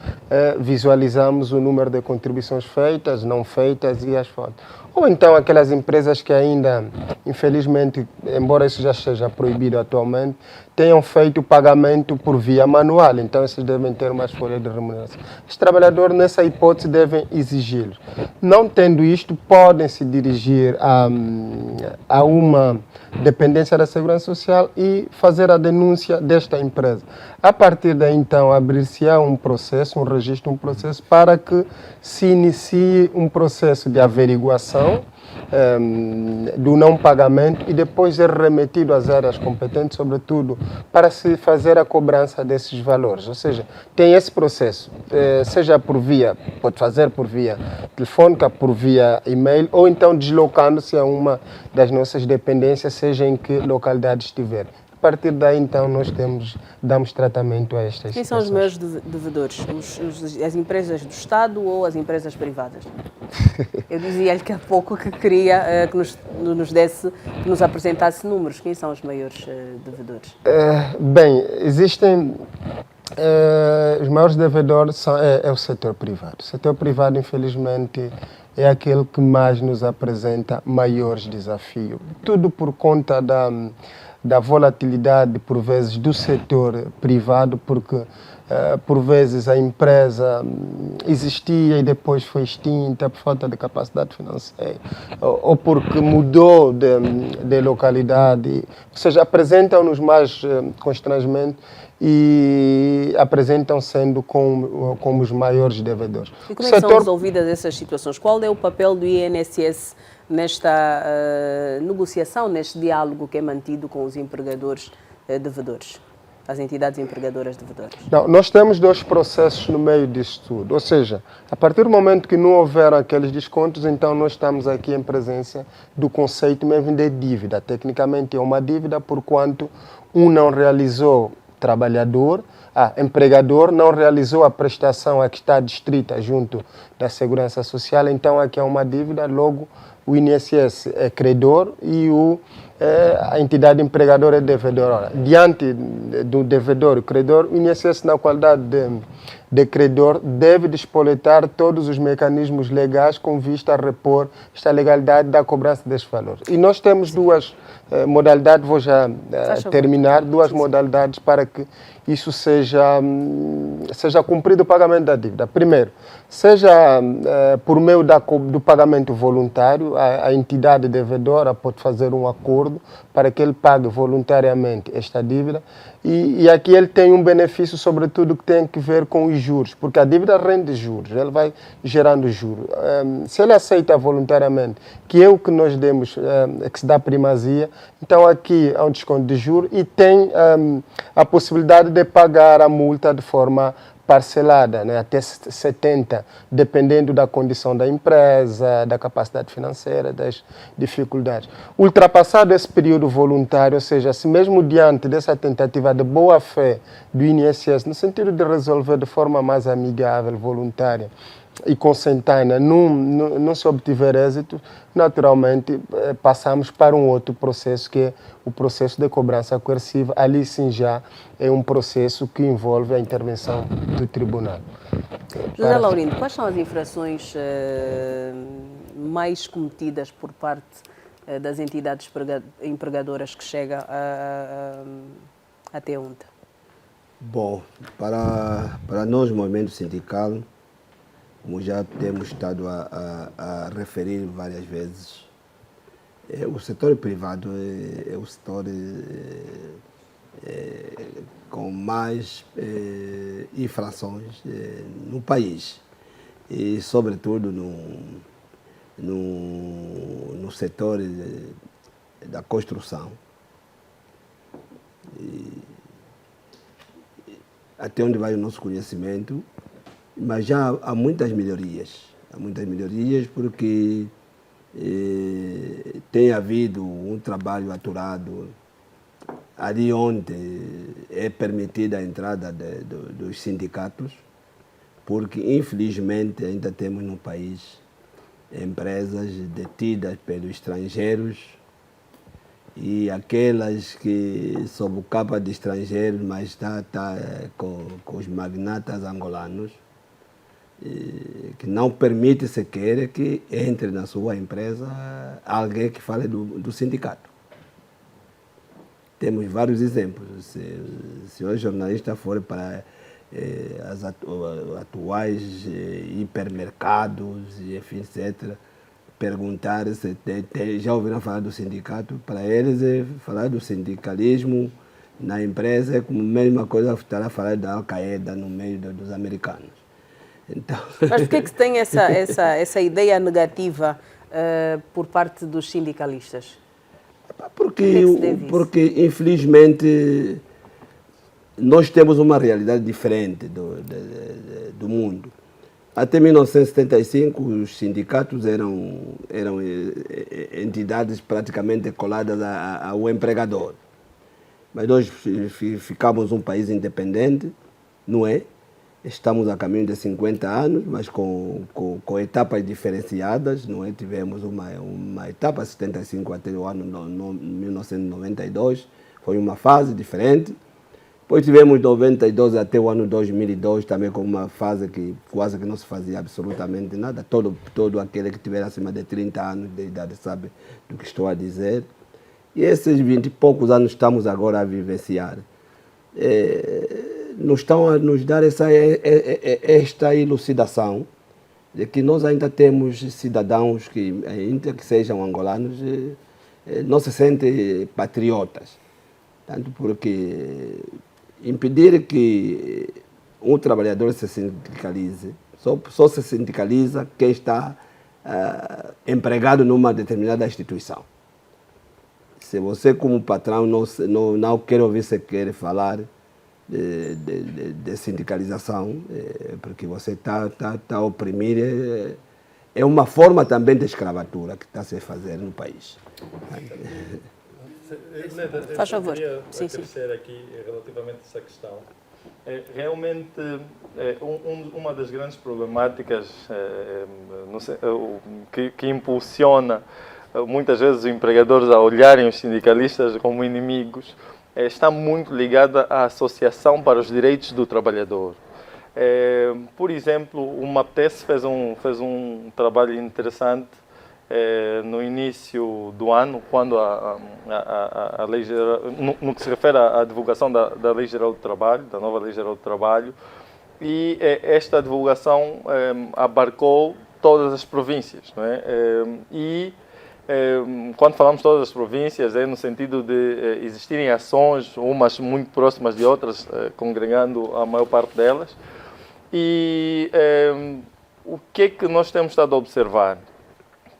visualizamos o número de contribuições feitas, não feitas e as fotos. Ou então aquelas empresas que ainda, infelizmente, embora isso já seja proibido atualmente, tenham feito o pagamento por via manual. Então esses devem ter mais folha de remuneração. Os trabalhadores, nessa hipótese, devem exigi-los. Não tendo isto, podem se dirigir a uma dependência da Segurança Social e fazer a denúncia desta empresa. A partir daí, então, abrir-se-á um processo, um registro, um processo para que se inicie um processo de averiguação do não pagamento e depois é remetido às áreas competentes, sobretudo, para se fazer a cobrança desses valores. Ou seja, tem esse processo, seja por via, pode fazer por via telefônica, por via e-mail, ou então deslocando-se a uma das nossas dependências, seja em que localidade estiver. A partir daí, então, nós damos tratamento a estas Quem são situações. os maiores devedores? As empresas do Estado ou as empresas privadas? Eu dizia-lhe que há pouco que queria que nos apresentasse números. Quem são os maiores devedores? Bem, existem... os maiores devedores é o setor privado. O setor privado, infelizmente, é aquele que mais nos apresenta maiores desafios. Tudo por conta da volatilidade, por vezes, do setor privado, porque, por vezes, a empresa existia e depois foi extinta por falta de capacidade financeira, ou porque mudou de localidade. Ou seja, apresentam-nos mais constrangimento e apresentam sendo como os maiores devedores. E como é que são resolvidas essas situações? Qual é o papel do INSS nesta negociação, neste diálogo que é mantido com os empregadores devedores, as entidades empregadoras devedoras? Não, nós temos dois processos no meio disso tudo. Ou seja, a partir do momento que não houver aqueles descontos, então nós estamos aqui em presença do conceito mesmo de dívida. Tecnicamente é uma dívida porquanto não realizou trabalhador, empregador não realizou a prestação a que está distrita junto da Segurança Social, então aqui é uma dívida, logo o INSS é credor e a entidade empregadora é devedora. Diante do devedor e credor, o INSS, na qualidade de credor, deve despoletar todos os mecanismos legais com vista a repor esta legalidade da cobrança deste valor. E nós temos duas modalidades, vou já terminar, duas modalidades para que isso seja cumprido o pagamento da dívida. Primeiro, seja por meio do pagamento voluntário, a entidade devedora pode fazer um acordo para que ele pague voluntariamente esta dívida e aqui ele tem um benefício, sobretudo, que tem que ver com os juros, porque a dívida rende juros, ele vai gerando juros. Se ele aceita voluntariamente que é o que nós demos, que se dá primazia, então aqui há um desconto de juros e tem a possibilidade de pagar a multa de forma parcelada, né, até 70, dependendo da condição da empresa, da capacidade financeira, das dificuldades. Ultrapassado esse período voluntário, ou seja, se mesmo diante dessa tentativa de boa-fé do INSS, no sentido de resolver de forma mais amigável, voluntária e consentânea, não se obtiver êxito, naturalmente passamos para um outro processo, que é o processo de cobrança coerciva. Ali sim já é um processo que envolve a intervenção do tribunal. José Laurindo, quais são as infrações mais cometidas por parte das entidades empregadoras que chegam até ontem? Bom, para nós, movimento sindical, como já temos estado a referir várias vezes, o setor privado é o setor com mais infrações no país e, sobretudo, no setor da construção. Até onde vai o nosso conhecimento, mas já há muitas melhorias. Há muitas melhorias porque tem havido um trabalho aturado ali onde é permitida a entrada dos sindicatos, porque infelizmente ainda temos no país empresas detidas pelos estrangeiros e aquelas que sob capa de estrangeiros, mas está com os magnatas angolanos, que não permite sequer que entre na sua empresa alguém que fale do sindicato. Temos vários exemplos. Se os jornalistas forem para as atuais hipermercados e enfim, etc., perguntar se já ouviram falar do sindicato. Para eles, falar do sindicalismo na empresa é como a mesma coisa estar a falar da Al-Qaeda no meio dos americanos. Então... Mas por que se tem essa ideia negativa por parte dos sindicalistas? Porque infelizmente, nós temos uma realidade diferente do mundo. Até 1975, os sindicatos eram entidades praticamente coladas ao empregador. Mas nós ficamos um país independente, não é? Estamos a caminho de 50 anos, mas com etapas diferenciadas, não é? Tivemos uma etapa 75 até o ano 1992, foi uma fase diferente. Depois tivemos 92 até o ano 2002, também com uma fase que quase que não se fazia absolutamente nada. Todo aquele que tiver acima de 30 anos de idade sabe do que estou a dizer. E esses 20 e poucos anos estamos agora a vivenciar. Nos estão a nos dar esta elucidação de que nós ainda temos cidadãos que, ainda que sejam angolanos, não se sentem patriotas. Tanto porque impedir que um trabalhador se sindicalize, só se sindicaliza quem está empregado numa determinada instituição. Se você, como patrão, não quer ouvir sequer falar de sindicalização, porque você está a oprimir, é uma forma também de escravatura que está a se fazer no país. Faz favor. Eu queria acrescer aqui relativamente a essa questão. Realmente, uma das grandes problemáticas que impulsiona muitas vezes os empregadores a olharem os sindicalistas como inimigos está muito ligada à Associação para os Direitos do Trabalhador. Por exemplo, o MAPTES fez um trabalho interessante no início do ano, quando a Lei Geral, no que se refere à divulgação da Lei Geral do Trabalho, da nova Lei Geral do Trabalho, e esta divulgação abarcou todas as províncias, não é? Quando falamos todas as províncias, é no sentido de existirem ações, umas muito próximas de outras, congregando a maior parte delas. E o que é que nós temos estado a observar?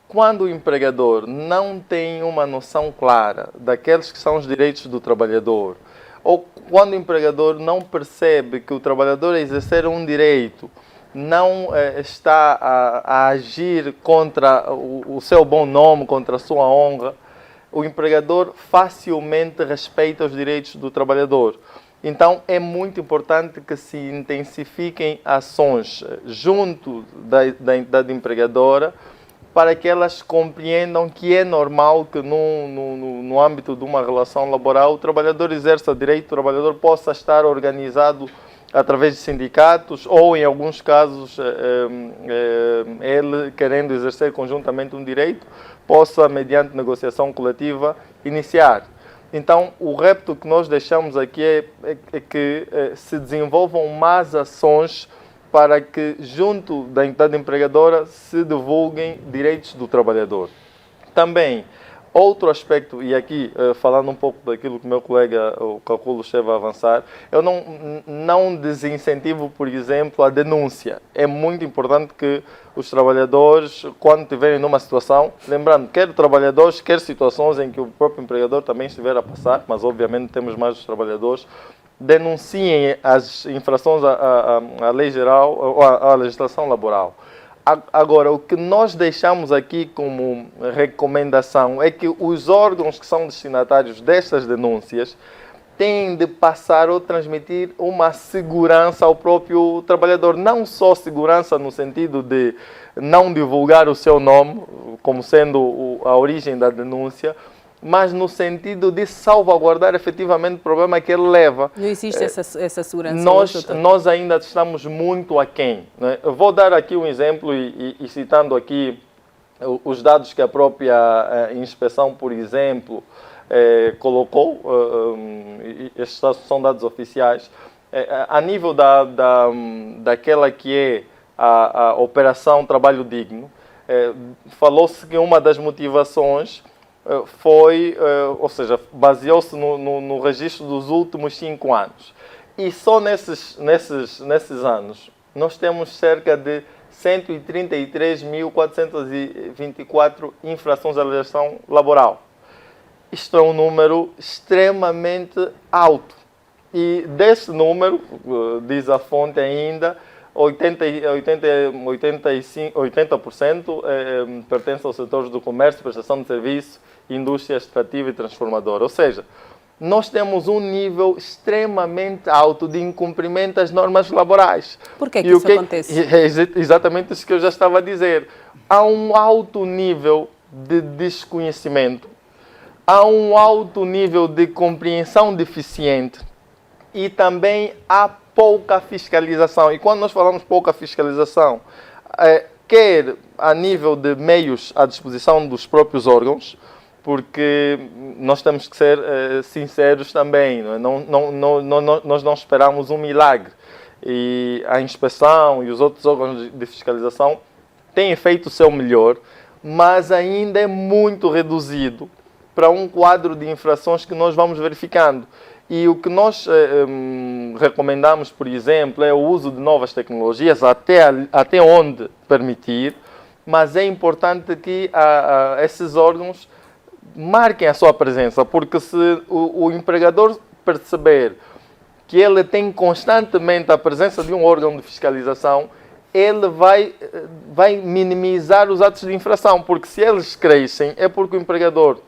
Quando o empregador não tem uma noção clara daqueles que são os direitos do trabalhador, ou quando o empregador não percebe que o trabalhador, a exercer um direito, não está a agir contra o seu bom nome, contra a sua honra, o empregador facilmente respeita os direitos do trabalhador. Então, é muito importante que se intensifiquem ações junto da entidade empregadora para que elas compreendam que é normal que no âmbito de uma relação laboral o trabalhador exerça direito, o trabalhador possa estar organizado através de sindicatos ou, em alguns casos, ele querendo exercer conjuntamente um direito, possa, mediante negociação coletiva, iniciar. Então, o repto que nós deixamos aqui é que se desenvolvam mais ações para que, junto da entidade empregadora, se divulguem direitos do trabalhador. Também, outro aspecto, e aqui falando um pouco daquilo que o meu colega, o Caculo, esteve a avançar, eu não desincentivo, por exemplo, a denúncia. É muito importante que os trabalhadores, quando estiverem numa situação, lembrando, quer trabalhadores, quer situações em que o próprio empregador também estiver a passar, mas obviamente temos mais os trabalhadores, denunciem as infrações à lei geral, ou à legislação laboral. Agora, o que nós deixamos aqui como recomendação é que os órgãos que são destinatários destas denúncias têm de passar ou transmitir uma segurança ao próprio trabalhador. Não só segurança no sentido de não divulgar o seu nome, como sendo a origem da denúncia, mas no sentido de salvaguardar efetivamente o problema que ele leva. Não existe essa segurança? Nós ainda estamos muito aquém, né? Eu vou dar aqui um exemplo e citando aqui os dados que a própria inspeção, por exemplo, colocou, estes são dados oficiais. a nível daquela que é a Operação Trabalho Digno, falou-se que uma das motivações foi, ou seja, baseou-se no registro dos últimos 5 anos. E só nesses anos nós temos cerca de 133.424 infrações à legislação laboral. Isto é um número extremamente alto. E desse número, diz a fonte ainda, 80% pertence aos setores do comércio, prestação de serviço, indústria extrativa e transformadora. Ou seja, nós temos um nível extremamente alto de incumprimento das normas laborais. Por que isso acontece? É exatamente isso que eu já estava a dizer. Há um alto nível de desconhecimento, há um alto nível de compreensão deficiente e também há pouca fiscalização. E quando nós falamos pouca fiscalização, quer a nível de meios à disposição dos próprios órgãos, porque nós temos que ser sinceros também, nós não esperamos um milagre. E a inspeção e os outros órgãos de fiscalização têm feito o seu melhor, mas ainda é muito reduzido para um quadro de infrações que nós vamos verificando. E o que nós recomendamos, por exemplo, é o uso de novas tecnologias até onde permitir, mas é importante que esses órgãos marquem a sua presença, porque se o empregador perceber que ele tem constantemente a presença de um órgão de fiscalização, ele vai minimizar os atos de infração, porque se eles crescem é porque o empregador,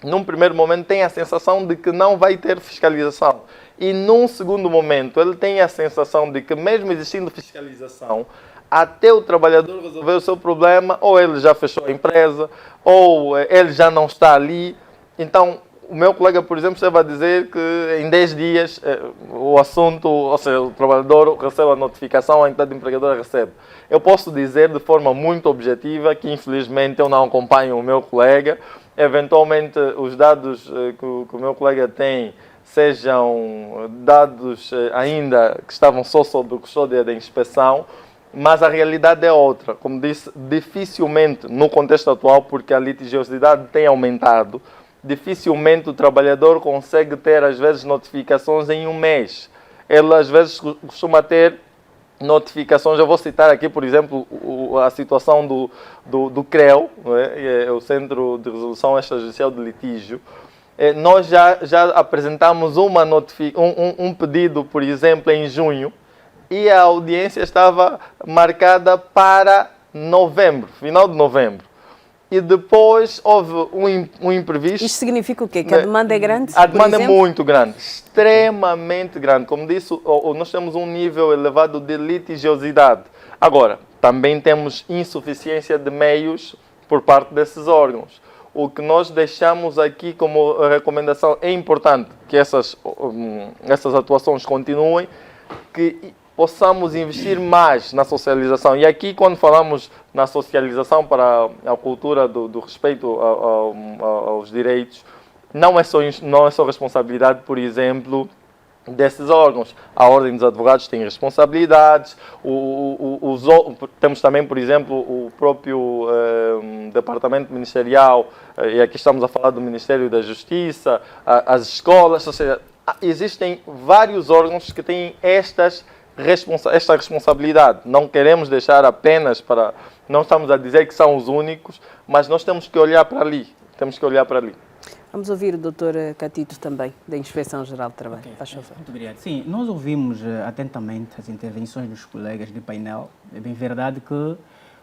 num primeiro momento, tem a sensação de que não vai ter fiscalização. E num segundo momento, ele tem a sensação de que, mesmo existindo fiscalização, até o trabalhador resolver o seu problema, ou ele já fechou a empresa, ou ele já não está ali. Então, o meu colega, por exemplo, estava a dizer que em 10 dias o assunto, ou seja, o trabalhador recebe a notificação, a entidade empregadora recebe. Eu posso dizer de forma muito objetiva que, infelizmente, eu não acompanho o meu colega. Eventualmente, os dados que o meu colega tem sejam dados ainda que estavam só sob custódia da inspeção, mas a realidade é outra. Como disse, dificilmente, no contexto atual, porque a litigiosidade tem aumentado, dificilmente o trabalhador consegue ter, às vezes, notificações em um mês. Ele, às vezes, costuma ter notificações. Eu vou citar aqui, por exemplo, a situação do CREO, o Centro de Resolução Extrajudicial de Litígio. Nós já apresentamos um pedido, por exemplo, em junho, e a audiência estava marcada para novembro, final de novembro. E depois houve um imprevisto. Isto significa o quê? Que a demanda é grande? A demanda é muito grande, extremamente grande. Como disse, nós temos um nível elevado de litigiosidade. Agora, também temos insuficiência de meios por parte desses órgãos. O que nós deixamos aqui como recomendação, é importante que essas atuações continuem, que possamos investir mais na socialização. E aqui, quando falamos na socialização para a cultura do respeito aos direitos, não é só responsabilidade, por exemplo, desses órgãos. A Ordem dos Advogados tem responsabilidades, temos também, por exemplo, o próprio Departamento Ministerial, e aqui estamos a falar do Ministério da Justiça, as escolas, ou seja, existem vários órgãos que têm esta responsabilidade. Não queremos deixar apenas para... Não estamos a dizer que são os únicos, mas nós temos que olhar para ali. Vamos ouvir o Dr. Catito também, da Inspeção Geral de Trabalho. Okay. Faz favor. Muito obrigado. Sim, nós ouvimos atentamente as intervenções dos colegas de painel. É bem verdade que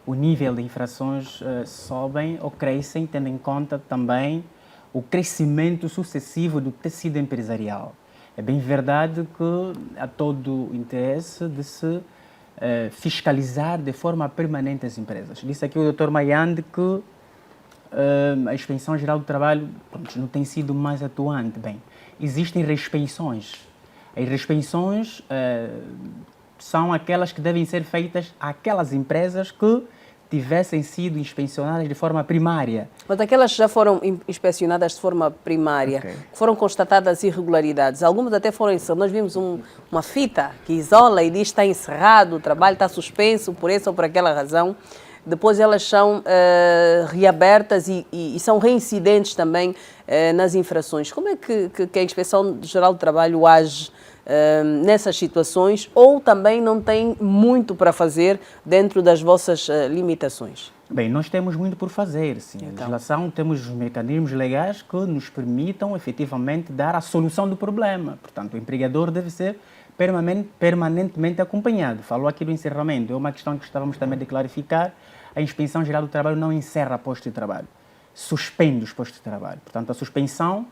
o nível de infrações sobem ou crescem, tendo em conta também o crescimento sucessivo do tecido empresarial. É bem verdade que há todo o interesse de se fiscalizar de forma permanente as empresas. Disse aqui o Dr. Mayande que a Inspeção Geral do Trabalho não tem sido mais atuante. Bem, existem reinspeções. As reinspeções são aquelas que devem ser feitas àquelas empresas que tivessem sido inspecionadas de forma primária. Mas aquelas que já foram inspecionadas de forma primária, Ok. foram constatadas irregularidades, algumas até foram encerradas. Nós vimos uma fita que isola e diz que está encerrado, o trabalho está suspenso por essa ou por aquela razão. Depois elas são reabertas e são reincidentes também nas infrações. Como é que a Inspeção Geral do Trabalho age nessas situações, ou também não tem muito para fazer dentro das vossas limitações? Bem, nós temos muito por fazer, sim. Então. A legislação, temos os mecanismos legais que nos permitam efetivamente dar a solução do problema. Portanto, o empregador deve ser permanentemente acompanhado. Falou aqui do encerramento, é uma questão que gostávamos também de clarificar. A Inspeção Geral do Trabalho não encerra postos de trabalho, suspende os postos de trabalho. Portanto, a suspensão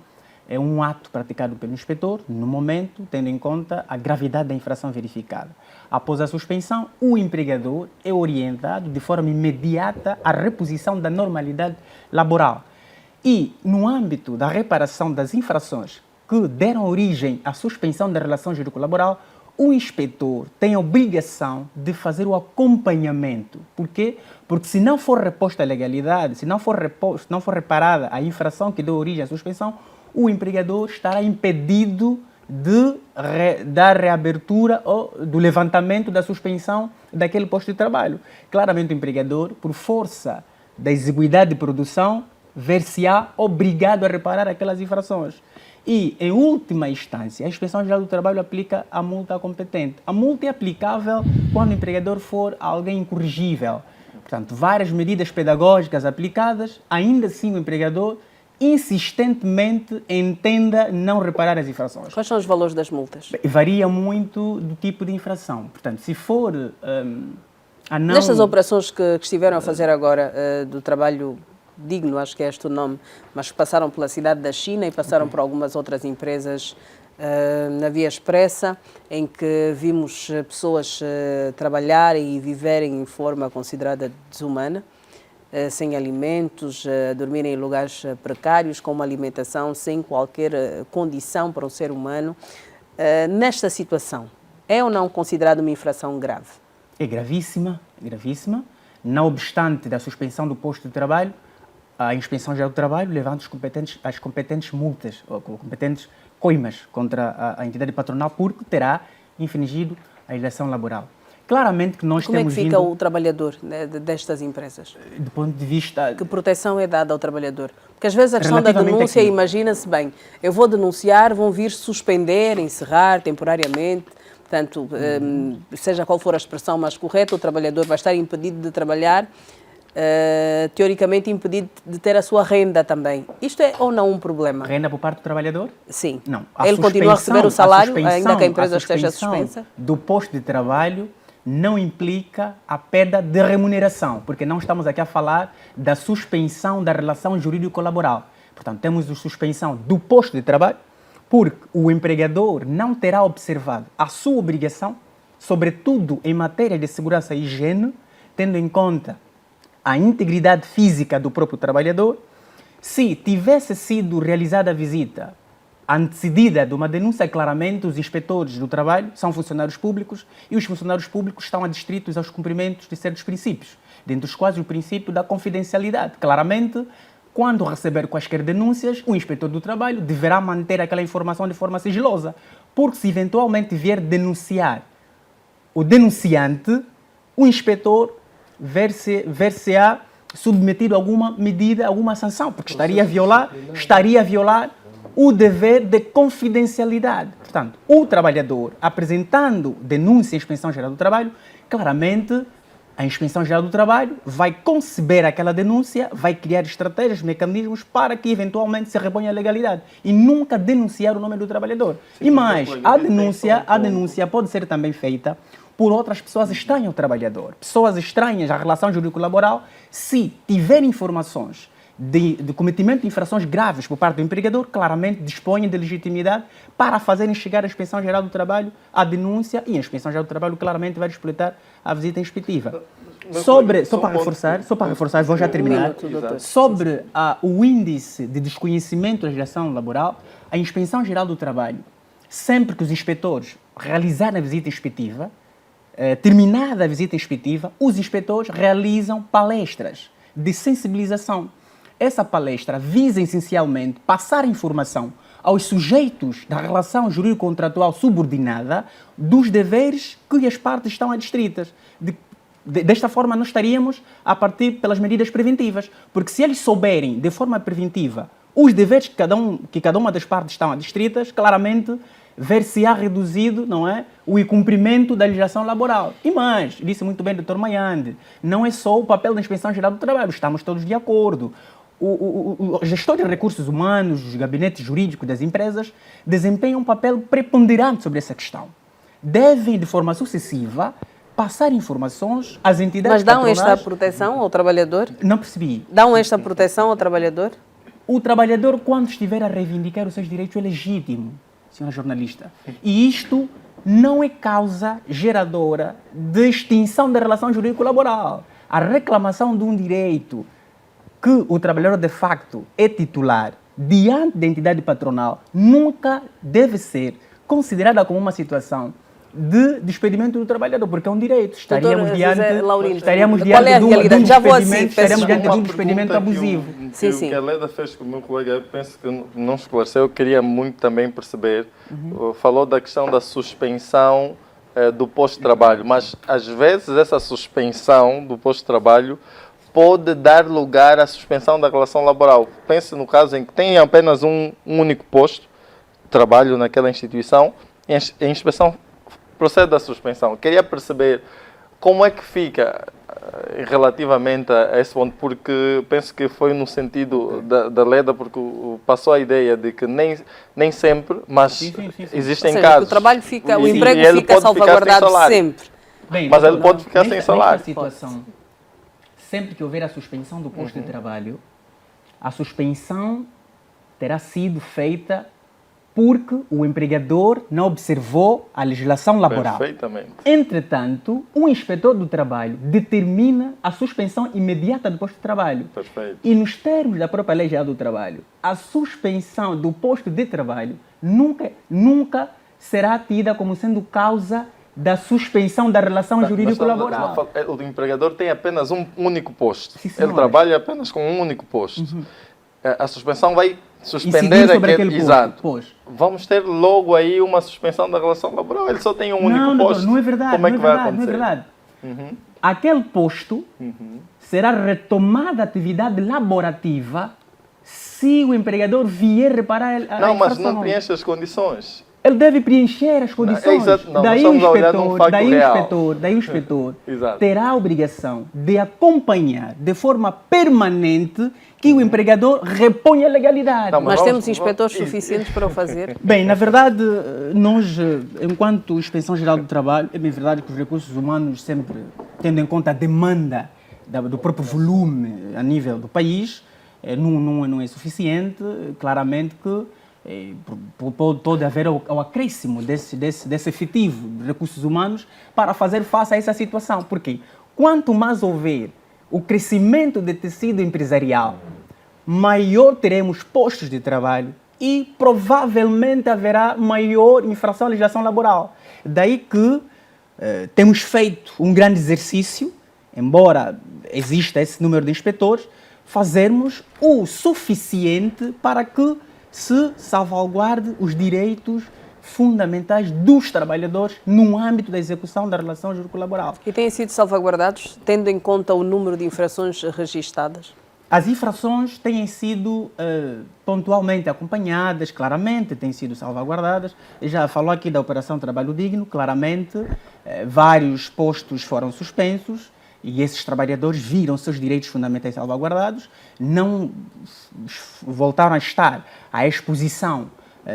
é um ato praticado pelo inspetor, no momento, tendo em conta a gravidade da infração verificada. Após a suspensão, o empregador é orientado de forma imediata à reposição da normalidade laboral. E, no âmbito da reparação das infrações que deram origem à suspensão da relação jurídico-laboral, o inspetor tem a obrigação de fazer o acompanhamento. Por quê? Porque se não for reposta a legalidade, se não for reparada a infração que deu origem à suspensão, o empregador estará impedido de dar reabertura ou do levantamento da suspensão daquele posto de trabalho. Claramente o empregador, por força da exiguidade de produção, ver-se-á obrigado a reparar aquelas infrações. E, em última instância, a Inspeção Geral do Trabalho aplica a multa competente. A multa é aplicável quando o empregador for alguém incorrigível. Portanto, várias medidas pedagógicas aplicadas, ainda assim o empregador insistentemente entenda não reparar as infrações. Quais são os valores das multas? Varia muito do tipo de infração. Portanto, se for a não... Nestas operações que estiveram a fazer agora do trabalho digno, acho que é este o nome, mas que passaram pela cidade da China e passaram por algumas outras empresas na Via Expressa, em que vimos pessoas trabalharem e viverem em forma considerada desumana, sem alimentos, dormirem em lugares precários, com uma alimentação sem qualquer condição para o ser humano. Nesta situação, é ou não considerada uma infração grave? É gravíssima, é gravíssima. Não obstante da suspensão do posto de trabalho, a Inspeção Geral do Trabalho levanta as competentes multas, ou competentes coimas contra a entidade patronal, porque terá infringido a legislação laboral. Claramente que nós Como temos é que fica vindo, o trabalhador destas empresas? do ponto de vista... Que proteção é dada ao trabalhador? Porque às vezes a questão da Relativamente denúncia, aqui. imagina-se bem, eu vou denunciar, vão vir suspender, encerrar temporariamente, portanto, seja qual for a expressão mais correta, o trabalhador vai estar impedido de trabalhar, teoricamente impedido de ter a sua renda também. Isto é ou não um problema? Renda por parte do trabalhador? Sim. Não. Ele continua a receber o salário, ainda que a empresa a esteja suspensão suspensa? Do posto de trabalho não implica a perda de remuneração, porque não estamos aqui a falar da suspensão da relação jurídico-laboral. Portanto, temos a suspensão do posto de trabalho, porque o empregador não terá observado a sua obrigação, sobretudo em matéria de segurança e higiene, tendo em conta a integridade física do próprio trabalhador. Se tivesse sido realizada a visita antecedida de uma denúncia, claramente os inspetores do trabalho são funcionários públicos e os funcionários públicos estão adstritos aos cumprimentos de certos princípios, dentre os quais o princípio da confidencialidade. Claramente, quando receber quaisquer denúncias, o inspetor do trabalho deverá manter aquela informação de forma sigilosa, porque se eventualmente vier denunciar o denunciante, o inspetor ver-se-á submetido a alguma medida, alguma sanção, porque estaria a violar o dever de confidencialidade. Portanto, o trabalhador apresentando denúncia à Inspeção Geral do Trabalho, claramente a Inspeção Geral do Trabalho vai conceber aquela denúncia, vai criar estratégias, mecanismos para que eventualmente se reponha a legalidade e nunca denunciar o nome do trabalhador. E mais, a denúncia pode ser também feita por outras pessoas estranhas ao trabalhador, pessoas estranhas à relação jurídico-laboral, se tiver informações de cometimento de infrações graves por parte do empregador, claramente dispõem de legitimidade para fazerem chegar à Inspeção Geral do Trabalho a denúncia, e a Inspeção Geral do Trabalho claramente vai disputar a visita inspectiva. Só para reforçar, vou já terminar. Sobre o índice de desconhecimento da legislação laboral, a Inspeção Geral do Trabalho, sempre que os inspetores realizarem a visita inspectiva, terminada a visita inspectiva, os inspetores realizam palestras de sensibilização. Essa palestra visa essencialmente passar informação aos sujeitos da relação jurídico-contratual subordinada dos deveres que as partes estão adstritas. Desta forma, nós estaríamos a partir pelas medidas preventivas, porque se eles souberem de forma preventiva os deveres que cada uma das partes estão adstritas, claramente ver-se-á reduzido, não é, o incumprimento da legislação laboral. E mais, disse muito bem o Dr. Mayande, não é só o papel da Inspeção Geral do Trabalho, estamos todos de acordo. O gestor de recursos humanos, os gabinetes jurídicos das empresas, desempenham um papel preponderante sobre essa questão. Devem, de forma sucessiva, passar informações às entidades Mas dão patronais. esta proteção ao trabalhador? Não percebi. Dão esta proteção ao trabalhador? O trabalhador, quando estiver a reivindicar os seus direitos, é legítimo, senhora jornalista. E isto não é causa geradora de extinção da relação jurídico-laboral. A reclamação de um direito que o trabalhador, de facto, é titular diante da entidade patronal nunca deve ser considerada como uma situação de despedimento do trabalhador, porque é um direito. Estaríamos diante de um despedimento abusivo. O que a Leda fez com o meu colega, eu penso que não esclareceu, eu queria muito também perceber. Falou da questão da suspensão do posto de trabalho, mas às vezes essa suspensão do posto de trabalho pode dar lugar à suspensão da relação laboral. Pense no caso em que tem apenas um único posto de trabalho naquela instituição e a inspeção procede à suspensão. Queria perceber como é que fica relativamente a esse ponto, porque penso que foi no sentido da Leda, porque passou a ideia de que nem sempre, mas existem casos. O trabalho fica, o emprego fica salvaguardado sempre. Bem, mas ele pode ficar sem salário. Situação, sempre que houver a suspensão do posto de trabalho, a suspensão terá sido feita porque o empregador não observou a legislação laboral. Perfeitamente. Entretanto, o inspetor do trabalho determina a suspensão imediata do posto de trabalho. Perfeito. E nos termos da própria Lei Geral do Trabalho, a suspensão do posto de trabalho nunca será tida como sendo causa da suspensão da relação jurídico-laboral. O empregador tem apenas um único posto. Sim, ele trabalha apenas com um único posto. A suspensão vai suspender aquele exato. Posto. Vamos ter logo aí uma suspensão da relação laboral. Ele só tem um único posto. Não é verdade. Como é que vai acontecer? Não é verdade. Aquele posto será retomada a atividade laborativa se o empregador vier reparar a Não, mas infração. não preenche as condições. Ele deve preencher as condições. Daí o inspetor terá a obrigação de acompanhar de forma permanente que o empregador reponha a legalidade. Não, mas temos inspetores suficientes para o fazer? Bem, na verdade, nós, enquanto Inspeção Geral do Trabalho, é bem verdade que os recursos humanos, sempre tendo em conta a demanda do próprio volume a nível do país, não é suficiente. Claramente que pode haver o acréscimo desse efetivo de recursos humanos para fazer face a essa situação. Porque quanto mais houver o crescimento do tecido empresarial, maior teremos postos de trabalho e provavelmente haverá maior infração à legislação laboral. Daí que temos feito um grande exercício, embora exista esse número de inspetores, fazermos o suficiente para que se salvaguarde os direitos fundamentais dos trabalhadores no âmbito da execução da relação jurídico-laboral. E têm sido salvaguardados, tendo em conta o número de infrações registadas? As infrações têm sido pontualmente acompanhadas, claramente, têm sido salvaguardadas. Já falou aqui da Operação Trabalho Digno, claramente, vários postos foram suspensos e esses trabalhadores viram seus direitos fundamentais salvaguardados, não voltaram a estar à exposição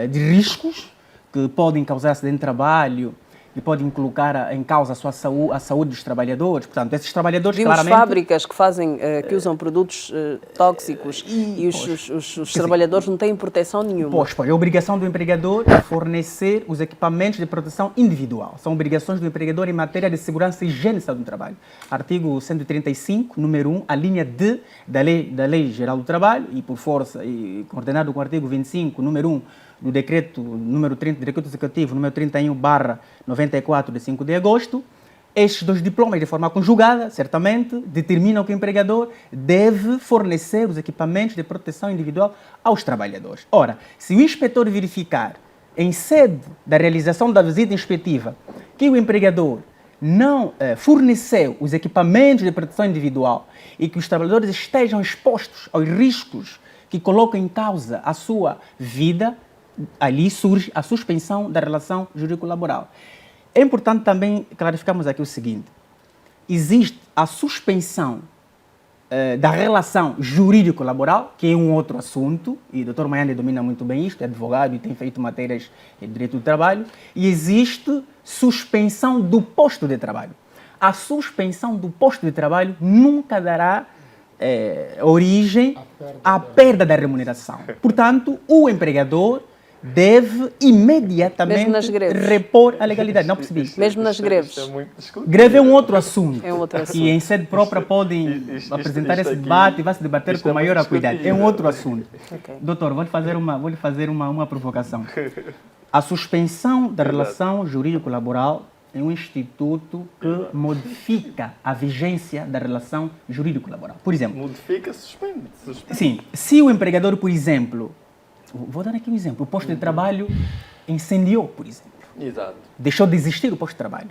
de riscos que podem causar acidente de trabalho e podem colocar em causa a saúde dos trabalhadores. Portanto, esses trabalhadores Vimos claramente... fábricas que usam produtos tóxicos e os trabalhadores não têm proteção nenhuma. Pois, a obrigação do empregador é fornecer os equipamentos de proteção individual. São obrigações do empregador em matéria de segurança e higiene do trabalho. Artigo 135, número 1, a linha D da Lei Geral do Trabalho, e por força, e coordenado com o artigo 25, número 1, do decreto número 30, decreto executivo número 31/94 de 5 de agosto, Estes dois diplomas, de forma conjugada, certamente, determinam que o empregador deve fornecer os equipamentos de proteção individual aos trabalhadores. Ora, se o inspetor verificar, em sede da realização da visita inspectiva, que o empregador não forneceu os equipamentos de proteção individual e que os trabalhadores estejam expostos aos riscos que colocam em causa a sua vida, ali surge a suspensão da relação jurídico-laboral. É importante também clarificarmos aqui o seguinte: existe a suspensão da relação jurídico-laboral, que é um outro assunto, e o Dr. Mayande domina muito bem isto, é advogado e tem feito matérias de direito do trabalho, e existe suspensão do posto de trabalho. A suspensão do posto de trabalho nunca dará origem à perda da remuneração. Portanto, o empregador deve imediatamente repor a legalidade. Não percebi. Mesmo nas greves. Greve é um outro assunto. É um outro assunto. E em sede própria podem apresentar esse debate e vai se debater com maior acuidade. É um outro assunto. Okay. Doutor, vou lhe fazer uma provocação. A suspensão da relação jurídico-laboral é um instituto que modifica a vigência da relação jurídico-laboral. Por exemplo... Modifica, suspende. Sim. Se o empregador, por exemplo... Vou dar aqui um exemplo. O posto de trabalho incendiou, por exemplo. Exato. Deixou de existir o posto de trabalho.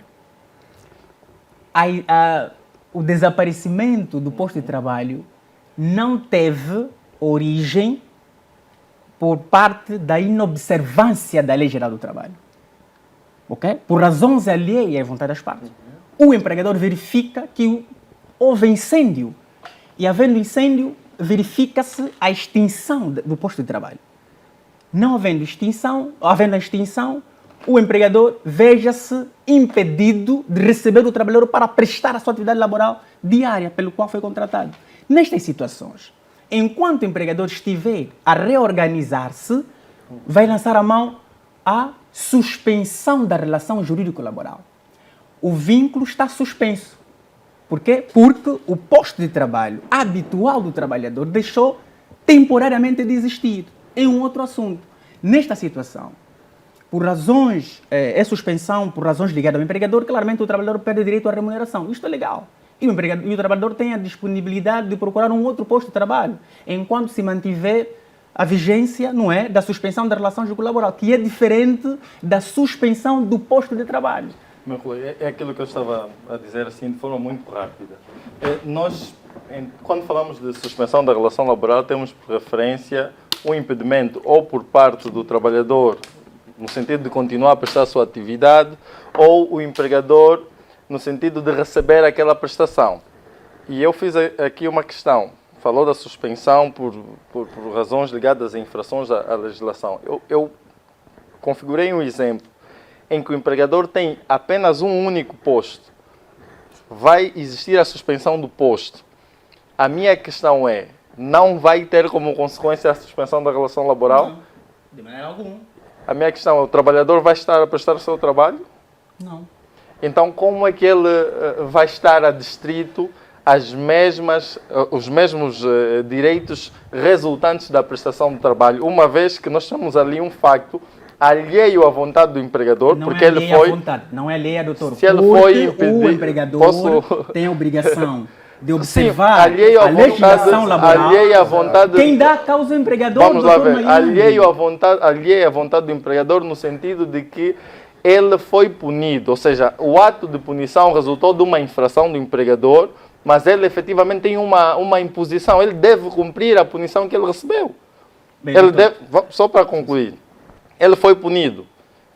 O desaparecimento do posto de trabalho não teve origem por parte da inobservância da Lei Geral do Trabalho. Ok? Por razões alheias à vontade das partes. O empregador verifica que houve incêndio. E, havendo incêndio, verifica-se a extinção do posto de trabalho. Não havendo a extinção, o empregador veja-se impedido de receber o trabalhador para prestar a sua atividade laboral diária pelo qual foi contratado. Nestas situações, enquanto o empregador estiver a reorganizar-se, vai lançar a mão à suspensão da relação jurídico-laboral. O vínculo está suspenso. Por quê? Porque o posto de trabalho habitual do trabalhador deixou temporariamente de existir. É um outro assunto. Nesta situação, por razões, suspensão por razões ligadas ao empregador, claramente o trabalhador perde direito à remuneração. Isto é legal. E o trabalhador tem a disponibilidade de procurar um outro posto de trabalho, enquanto se mantiver a vigência, não é, da suspensão da relação jurídico-laboral, que é diferente da suspensão do posto de trabalho. Meu colega, é aquilo que eu estava a dizer assim de forma muito rápida. Nós, quando falamos de suspensão da relação laboral, temos por referência um impedimento ou por parte do trabalhador, no sentido de continuar a prestar a sua atividade, ou o empregador, no sentido de receber aquela prestação. E eu fiz aqui uma questão. Falou da suspensão por razões ligadas a infrações à legislação. Eu configurei um exemplo em que o empregador tem apenas um único posto. Vai existir a suspensão do posto. A minha questão é, não vai ter como consequência a suspensão da relação laboral? Não, de maneira alguma. A minha questão é, o trabalhador vai estar a prestar o seu trabalho? Não. Então, como é que ele vai estar adstrito os mesmos direitos resultantes da prestação de trabalho, uma vez que nós temos ali um facto alheio à vontade do empregador, não porque é ele foi... Vontade, não é alheio, doutor. Se ele foi impedir, o empregador tem a obrigação de observar sim, alheio a legislação laboral. Alheio à vontade... Quem dá a causa é o empregador. Vamos lá ver. Alheio à vontade do empregador no sentido de que ele foi punido, ou seja, o ato de punição resultou de uma infração do empregador, mas ele efetivamente tem uma imposição, ele deve cumprir a punição que ele recebeu. Bem, ele deve, só para concluir, ele foi punido.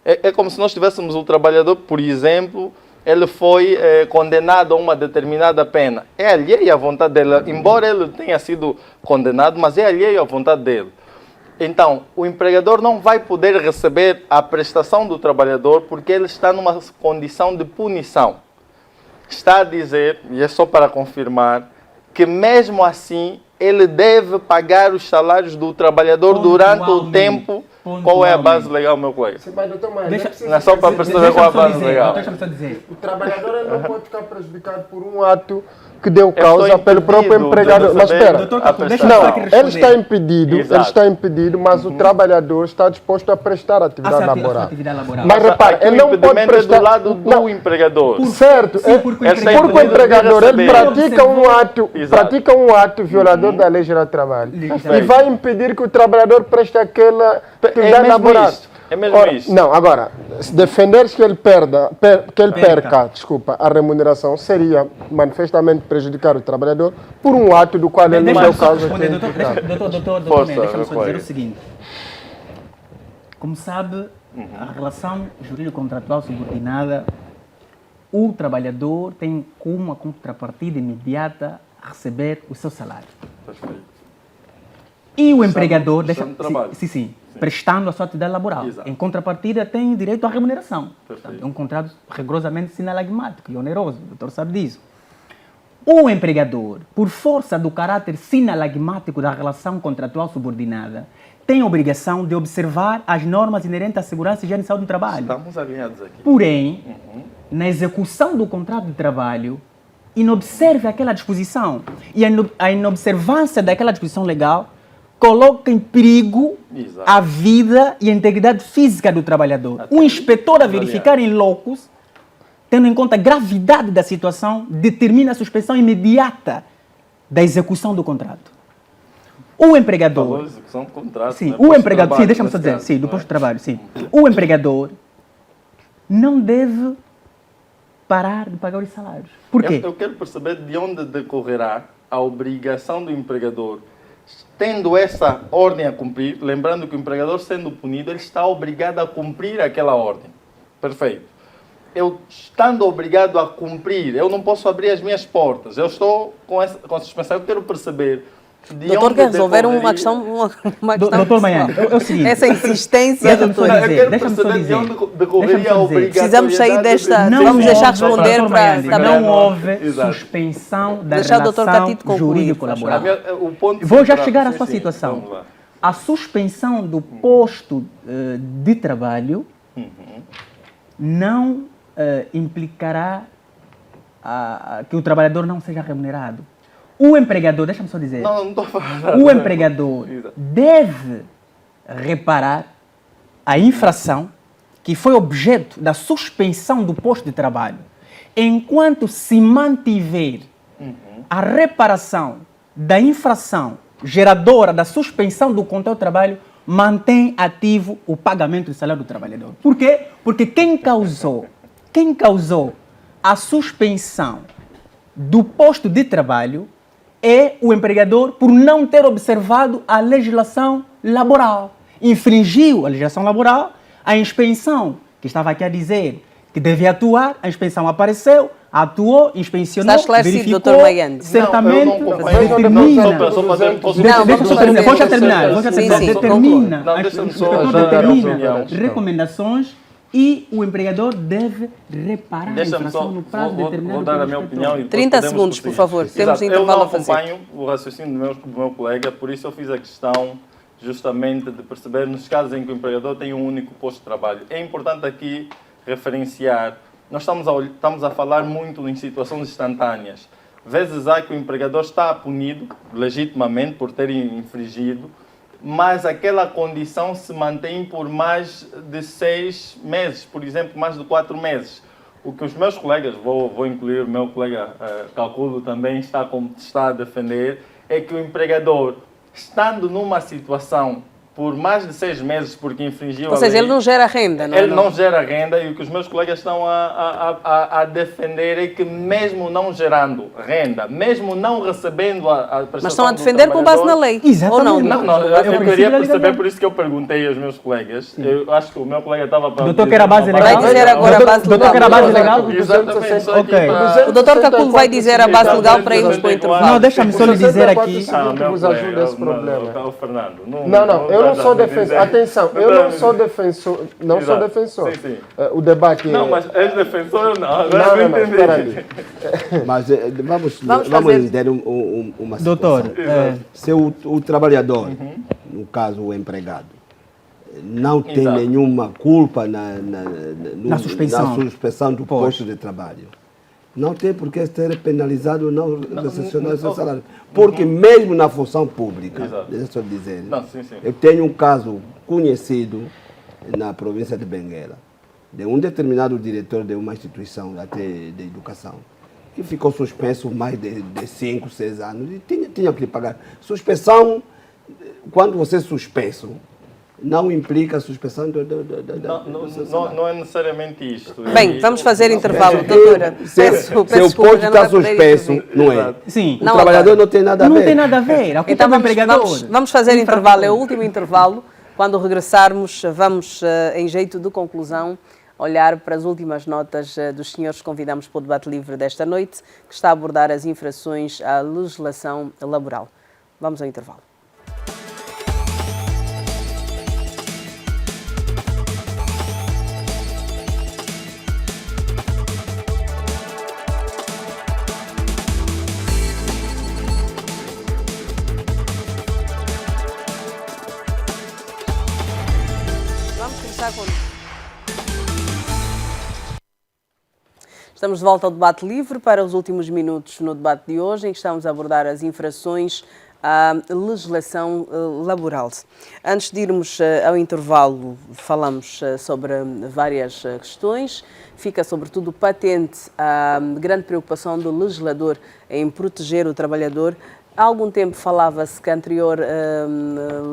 É como se nós tivéssemos o trabalhador, por exemplo, ele foi condenado a uma determinada pena. É alheio à vontade dele, embora ele tenha sido condenado, mas é alheio à vontade dele. Então, o empregador não vai poder receber a prestação do trabalhador porque ele está numa condição de punição. Está a dizer, e é só para confirmar, que mesmo assim ele deve pagar os salários do trabalhador durante o tempo. Qual é a base legal, meu colega? Sim, mas, doutor, não é só para perceber qual é a base legal. O trabalhador não pode ficar prejudicado por um ato que deu causa pelo próprio empregador. Mas espera, Doutor Cacu, deixa eu não, só aqui responder. ele está impedido, mas o trabalhador está disposto a prestar atividade laboral. atividade laboral. Mas repare, Aqui ele o não pode impedimento é prestar... do lado do empregador. Certo, Sim, porque o porque o empregador ele pratica Exato. pratica um ato violador da lei geral do trabalho e vai impedir que o trabalhador preste aquela atividade laboral. É mesmo Ora, isso. não, agora, se defender-se que ele perca, desculpa, a remuneração seria manifestamente prejudicar o trabalhador por um ato do qual ele não deu causa. Doutor, deixa-me só dizer o seguinte. Como sabe, a relação jurídico-contratual subordinada, o trabalhador tem como contrapartida imediata a receber o seu salário. Perfeito. E o empregador, trabalho. sim, prestando a sua atividade laboral. Exato. Em contrapartida, tem direito à remuneração. Perfeito. Portanto, é um contrato rigorosamente sinalagmático e oneroso, o doutor sabe disso. O empregador, por força do caráter sinalagmático da relação contratual subordinada, tem a obrigação de observar as normas inerentes à segurança e higiene e saúde do trabalho. Estamos alinhados aqui. Porém, na execução do contrato de trabalho, inobserve aquela disposição. E a inobservância daquela disposição legal coloca em perigo Exato. a vida e a integridade física do trabalhador. O inspetor, a verificar em locus, tendo em conta a gravidade da situação, determina a suspensão imediata da execução do contrato. O empregador... Falou execução do contrato. Sim, né? o Posto de empregador... trabalho, Sim, deixa-me só nesse dizer. caso, Sim, do não é? posto de trabalho, sim. O empregador não deve parar de pagar os salários. Por quê? Eu quero perceber de onde decorrerá a obrigação do empregador, tendo essa ordem a cumprir, lembrando que o empregador, sendo punido, ele está obrigado a cumprir aquela ordem. Perfeito. Eu, estando obrigado a cumprir, eu não posso abrir as minhas portas. Eu estou com a suspensão. Eu quero perceber de Doutor, onde quer resolver decorreria... uma questão Doutor Manhã, é o seguinte... Essa insistência, doutor. Eu quero Deixa-me só perceber de dizer. onde decorreria a obrigatoriedade... Precisamos sair desta... Não Vamos deixar houve, responder doutor para... Manhã, tá bem? não houve Exato. suspensão da Deixar o doutor relação Catito concluir, jurídico-laboral. O ponto Vou já central- chegar à sim, sua sim, situação. vamos lá. A suspensão do posto de trabalho não implicará que o trabalhador não seja remunerado. O empregador, deixa-me só dizer, Não estou falando. o empregador Exato. deve reparar a infração que foi objeto da suspensão do posto de trabalho, enquanto se mantiver a reparação da infração geradora da suspensão do contrato de trabalho, mantém ativo o pagamento do salário do trabalhador. Por quê? Porque quem causou a suspensão do posto de trabalho é o empregador por não ter observado a legislação laboral. Infringiu a legislação laboral, a inspeção, que estava aqui a dizer que devia atuar, a inspeção apareceu, atuou, inspecionou, Está esclarecido, verificou, doutor Maiande. certamente Não, eu não acompanho. determina... Só fazer- Vou Deixa eu terminar. Sim, sim, Determina, Não, deixa-me o só inspetor já dar a determina opinião. recomendações e o empregador deve reparar a Deixa-me infração só, no prazo vou determinado dar a pelo minha inspetor. opinião. E depois 30 podemos segundos, por prosseguir. favor. Temos Exato. intervalo a Eu fazer. não acompanho o raciocínio do meu colega, por isso eu fiz a questão justamente de perceber nos casos em que o empregador tem um único posto de trabalho. É importante aqui referenciar, nós estamos a falar muito em situações instantâneas. Vezes há que o empregador está punido legitimamente por ter infringido, mas aquela condição se mantém por mais de 6 meses, por exemplo, mais de 4 meses. O que os meus colegas, vou incluir o meu colega Calculo também está a defender, é que o empregador, estando numa situação por mais de 6 meses porque infringiu Ou a seja, lei, ele não gera renda, não é? ele não gera renda, e o que os meus colegas estão a defender é que mesmo não gerando renda, mesmo não recebendo a prestação Mas estão a do defender com base na trabalhador... lei. Exatamente. Ou Não, não? eu princípio queria da perceber, legalidade. por isso que eu perguntei aos meus colegas. Eu acho que o meu colega estava para... Doutor, quer a base dizer- legal? Vai dizer agora a base Doutor, quer a base legal. legal? Exatamente, só aqui Ok. para... O doutor Caculo vai dizer a base legal para irmos para o intervalo. Não, deixa-me só lhe dizer aqui... Ah, que meu vos colega, ajuda esse não, problema. o Fernando. Não, eu não sou defensor. Atenção, eu não sou defensor. defensor. Não sou Exato. defensor. Sim, sim. O debate Não, é... mas és defensor ou não? Agora eu Não, entendi. espera ali. Mas Vamos vamos fazer- entender uma situação. Doutor, Se o trabalhador, no caso o empregado, não tem Exato. nenhuma culpa na Na suspensão. suspensão do posto de trabalho, Não tem por que ser penalizado ou não recepcionar o seu salário. Porque mesmo na função pública, deixa eu dizer, eu tenho um caso conhecido na província de Benguela, de um determinado diretor de uma instituição até de educação, que ficou suspenso mais de 5, 6 anos e tinha que lhe pagar. Suspensão, quando você é suspenso, não implica a suspensão não é necessariamente isto. Bem, vamos fazer intervalo, doutora. Se o posto está suspenso, não é? Sim. O trabalhador não tem nada a ver. Não tem nada a ver. A culpa Então é do empregador. vamos fazer intervalo, é o último intervalo. Quando regressarmos, vamos, em jeito de conclusão, olhar para as últimas notas dos senhores que convidamos para o debate livre desta noite, que está a abordar as infrações à legislação laboral. Vamos ao intervalo. Estamos de volta ao debate livre para os últimos minutos no debate de hoje, em que estamos a abordar as infrações à legislação laboral. Antes de irmos ao intervalo, falamos sobre várias questões. Fica, sobretudo, patente a grande preocupação do legislador em proteger o trabalhador. Há algum tempo falava-se que a anterior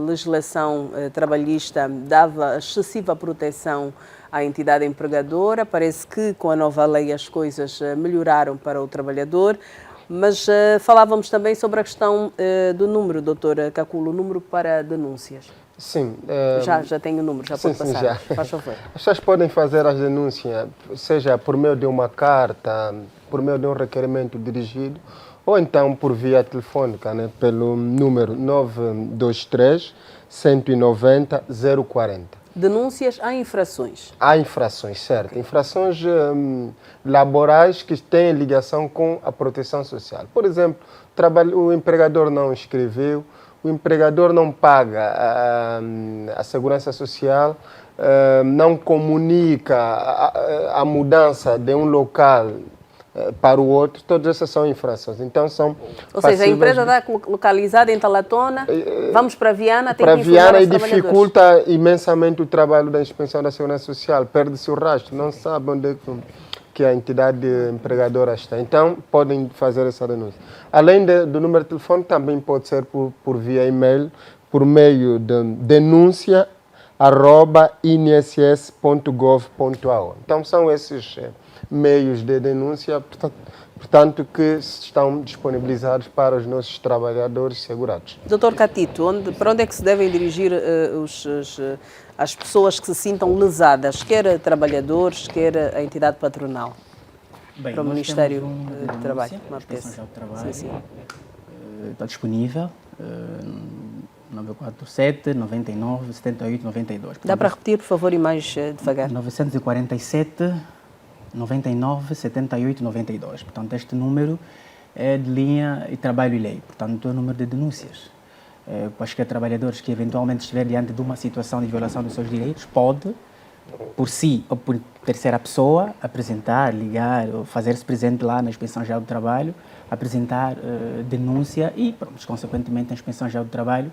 legislação trabalhista dava excessiva proteção à entidade empregadora. Parece que com a nova lei as coisas melhoraram para o trabalhador, mas falávamos também sobre a questão do número, doutora Caculo, o número para denúncias. Sim. Já tenho o número, já pode passar. Já. Faz favor. As pessoas podem fazer as denúncias, seja por meio de uma carta, por meio de um requerimento dirigido, ou então por via telefônica, né, pelo número 923 190 040. Denúncias a infrações. Há infrações, certo. Infrações laborais que têm ligação com a proteção social. Por exemplo, o empregador não escreveu, o empregador não paga a segurança social, não comunica a mudança de um local para o outro, todas essas são infrações. Então são. Ou seja, a empresa está localizada em Talatona, vamos para Viana, tem que informar Viana os e trabalhadores. dificulta imensamente o trabalho da Inspeção da Segurança Social, perde-se o rastro, não sabe onde é que a entidade empregadora está. Então, podem fazer essa denúncia. Além do número de telefone, também pode ser por via e-mail, por meio de denúncia@inss.gov.au. Então, são esses meios de denúncia, portanto, que estão disponibilizados para os nossos trabalhadores segurados. Doutor Catito, para onde é que se devem dirigir as pessoas que se sintam lesadas, quer trabalhadores, quer a entidade patronal? Bem, para o Ministério do Trabalho, a Inspeção do Trabalho, sim. Está disponível, 947 99 78 92. Dá para repetir, por favor, e mais devagar? 947 99 78 92. Portanto, este número é de linha e trabalho e lei. Portanto, é o número de denúncias. Quaisquer trabalhadores que eventualmente estiver diante de uma situação de violação dos seus direitos pode, por si ou por terceira pessoa, apresentar, ligar ou fazer-se presente lá na Inspeção Geral do Trabalho, apresentar denúncia e, pronto, consequentemente, a Inspeção Geral do Trabalho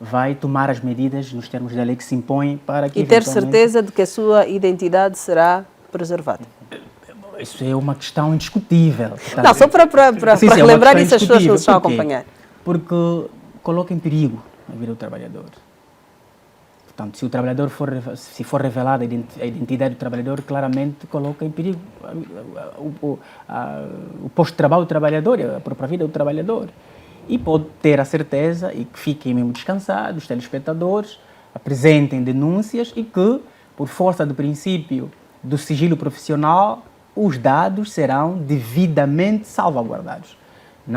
vai tomar as medidas nos termos da lei que se impõem para que... E ter certeza de que a sua identidade será preservada. Isso é uma questão indiscutível. Portanto, não, só para relembrar isso, as pessoas não estão a acompanhar. Porque coloca em perigo a vida do trabalhador. Portanto, se o trabalhador for revelada a identidade do trabalhador, claramente coloca em perigo o posto de trabalho do trabalhador, a própria vida do trabalhador. E pode ter a certeza, e que fiquem mesmo descansados, os telespectadores, apresentem denúncias e que, por força do princípio do sigilo profissional, os dados serão devidamente salvaguardados.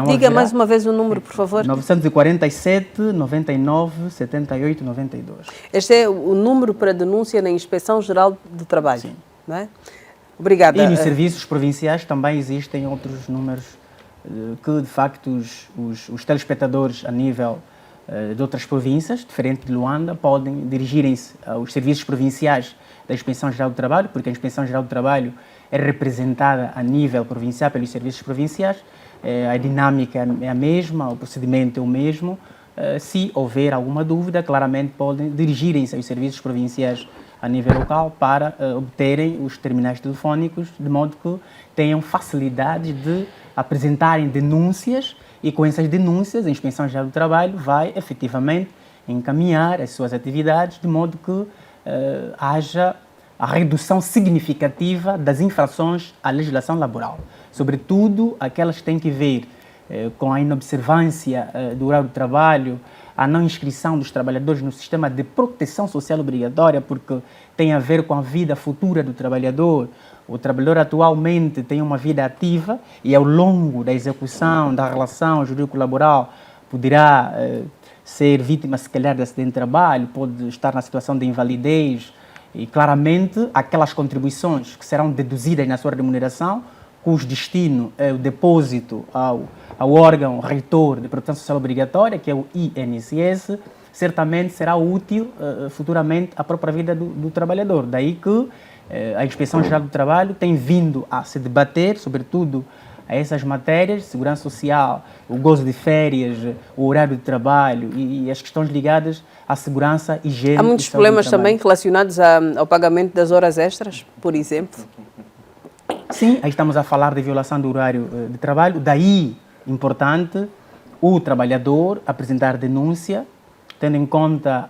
Diga mais uma vez o número, por favor. 947 99 78 92. Este é o número para denúncia na Inspeção Geral do Trabalho. Sim. Não é? Obrigada. E nos serviços provinciais também existem outros números que, de facto, os telespectadores a nível de outras províncias, diferente de Luanda, podem dirigirem-se aos serviços provinciais da Inspeção Geral do Trabalho, porque a Inspeção Geral do Trabalho é representada a nível provincial pelos serviços provinciais, a dinâmica é a mesma, o procedimento é o mesmo. Se houver alguma dúvida, claramente podem dirigirem-se aos serviços provinciais a nível local para obterem os terminais telefónicos, de modo que tenham facilidade de apresentarem denúncias e com essas denúncias a Inspeção Geral do Trabalho vai efetivamente encaminhar as suas atividades de modo que haja a redução significativa das infrações à legislação laboral, sobretudo aquelas que têm que ver com a inobservância do horário de trabalho, a não inscrição dos trabalhadores no sistema de proteção social obrigatória, porque tem a ver com a vida futura do trabalhador. O trabalhador atualmente tem uma vida ativa e ao longo da execução da relação jurídico-laboral poderá ser vítima, se calhar, de acidente de trabalho, pode estar na situação de invalidez e, claramente, aquelas contribuições que serão deduzidas na sua remuneração, cujo destino é o depósito ao órgão reitor de proteção social obrigatória, que é o INSS, certamente será útil futuramente à própria vida do trabalhador. Daí que a Inspeção Geral do Trabalho tem vindo a se debater, sobretudo, a essas matérias, segurança social, o gozo de férias, o horário de trabalho e as questões ligadas à segurança e higiene. Há muitos problemas também relacionados ao pagamento das horas extras, por exemplo? Sim, aí estamos a falar de violação do horário de trabalho, daí importante o trabalhador apresentar denúncia, tendo em conta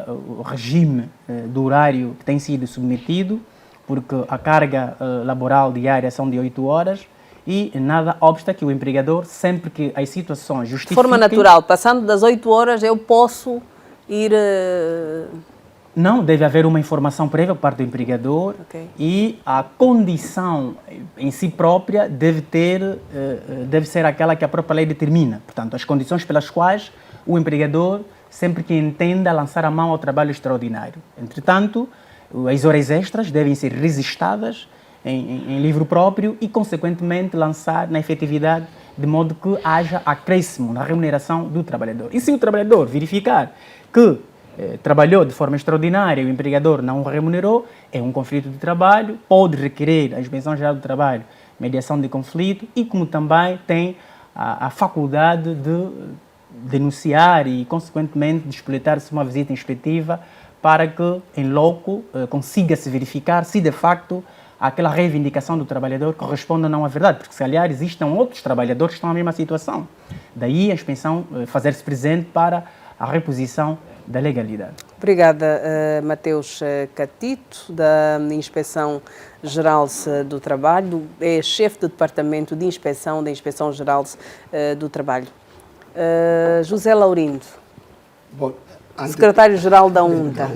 o regime do horário que tem sido submetido, porque a carga laboral diária são de 8 horas e nada obsta que o empregador, sempre que as situações justifiquem... De forma natural, passando das 8 horas eu posso ir... Não, deve haver uma informação prévia por parte do empregador e a condição em si própria deve ser aquela que a própria lei determina. Portanto, as condições pelas quais o empregador, sempre que entenda, lançar a mão ao trabalho extraordinário. Entretanto, as horas extras devem ser registadas em livro próprio e, consequentemente, lançar na efetividade, de modo que haja acréscimo na remuneração do trabalhador. E se o trabalhador verificar que trabalhou de forma extraordinária e o empregador não o remunerou, é um conflito de trabalho, pode requerer a Inspeção Geral do Trabalho mediação de conflito e como também tem a faculdade de denunciar e, consequentemente, despoletar-se uma visita inspectiva para que, em loco, consiga-se verificar se, de facto, aquela reivindicação do trabalhador corresponde ou não à verdade, porque, se calhar, existem outros trabalhadores que estão na mesma situação. Daí a inspeção fazer-se presente para a reposição da legalidade. Obrigada, Mateus Catito, da Inspeção Geral do Trabalho, é chefe do Departamento de Inspeção da Inspeção Geral do Trabalho. José Laurindo, secretário-geral da UNTA.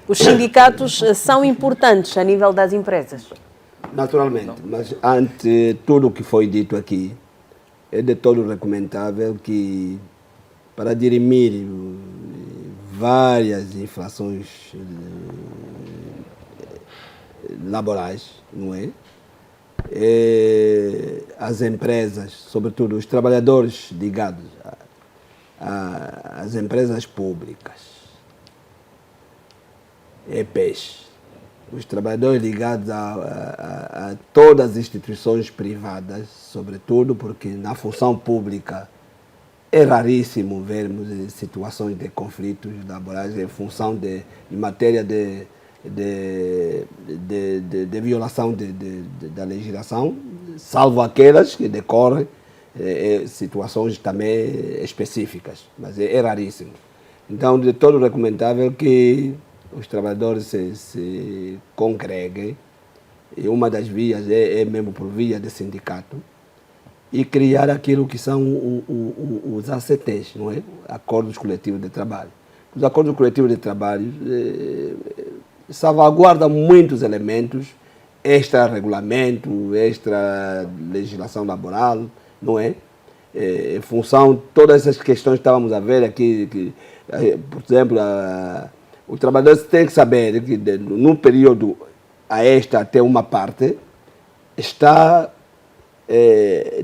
Os sindicatos são importantes a nível das empresas? Naturalmente, mas ante tudo o que foi dito aqui, é de todo recomendável que, para dirimir várias infrações laborais, não é? As empresas, sobretudo os trabalhadores ligados às empresas públicas, EPEs, os trabalhadores ligados a todas as instituições privadas, sobretudo porque na função pública é raríssimo vermos situações de conflitos laborais em função de matéria de violação da legislação, salvo aquelas que decorrem situações também específicas, mas é raríssimo. Então, de todo recomendável que os trabalhadores se congreguem, e uma das vias é mesmo por via de sindicato, e criar aquilo que são os ACTs, não é? Acordos Coletivos de Trabalho. Os acordos coletivos de trabalho salvaguardam muitos elementos, extra-regulamento, extra-legislação laboral, não é? Em função de todas essas questões que estávamos a ver aqui, por exemplo, o trabalhador tem que saber que no período a esta até uma parte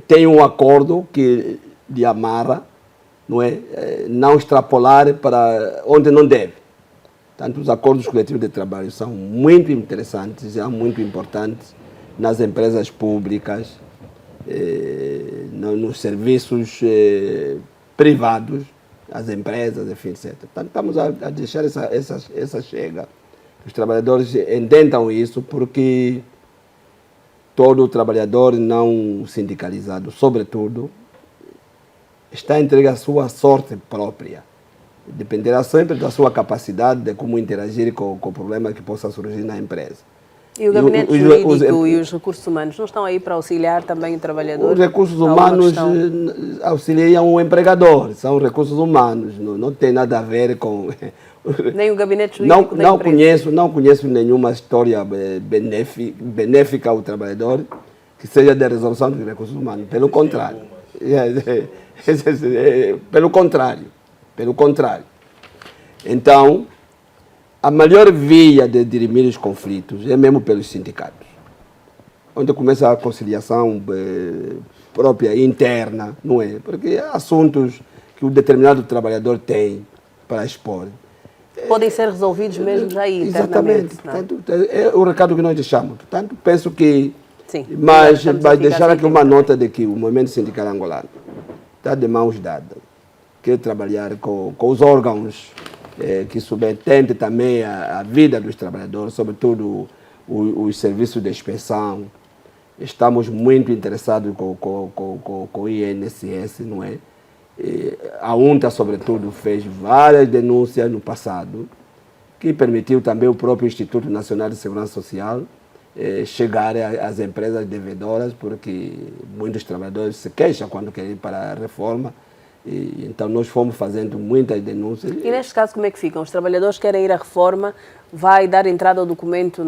tem um acordo que lhe amarra não é? Não extrapolar para onde não deve. Portanto, os acordos coletivos de trabalho são muito interessantes, são muito importantes nas empresas públicas, nos serviços privados, as empresas, enfim, etc. Portanto, estamos a deixar essa chega. Os trabalhadores entendam isso porque todo trabalhador não sindicalizado, sobretudo, está entregue à sua sorte própria. Dependerá sempre da sua capacidade de como interagir com o problema que possa surgir na empresa. E o gabinete jurídico e os recursos humanos não estão aí para auxiliar também o trabalhador? Os recursos humanos auxiliam o empregador, são recursos humanos, não tem nada a ver com... Nem o gabinete jurídico da empresa? Não conheço nenhuma história benéfica ao trabalhador que seja de resolução dos recursos humanos, pelo contrário. Pelo contrário. Então, a melhor via de dirimir os conflitos é mesmo pelos sindicatos, onde começa a conciliação própria, interna, não é? Porque há assuntos que um determinado trabalhador tem para expor. Podem ser resolvidos mesmo já aí, exatamente. Portanto, é o recado que nós deixamos. Portanto, penso que... Sim, mas vai deixar aqui uma nota de que o movimento sindical angolano está de mãos dadas. Quer trabalhar com os órgãos que subentendem também a vida dos trabalhadores, sobretudo os serviços de inspeção. Estamos muito interessados com o INSS, não é? A UNTA, sobretudo, fez várias denúncias no passado, que permitiu também o próprio Instituto Nacional de Segurança Social chegar às empresas devedoras, porque muitos trabalhadores se queixam quando querem ir para a reforma. Então nós fomos fazendo muitas denúncias. E neste caso como é que ficam? Os trabalhadores querem ir à reforma, vai dar entrada ao documento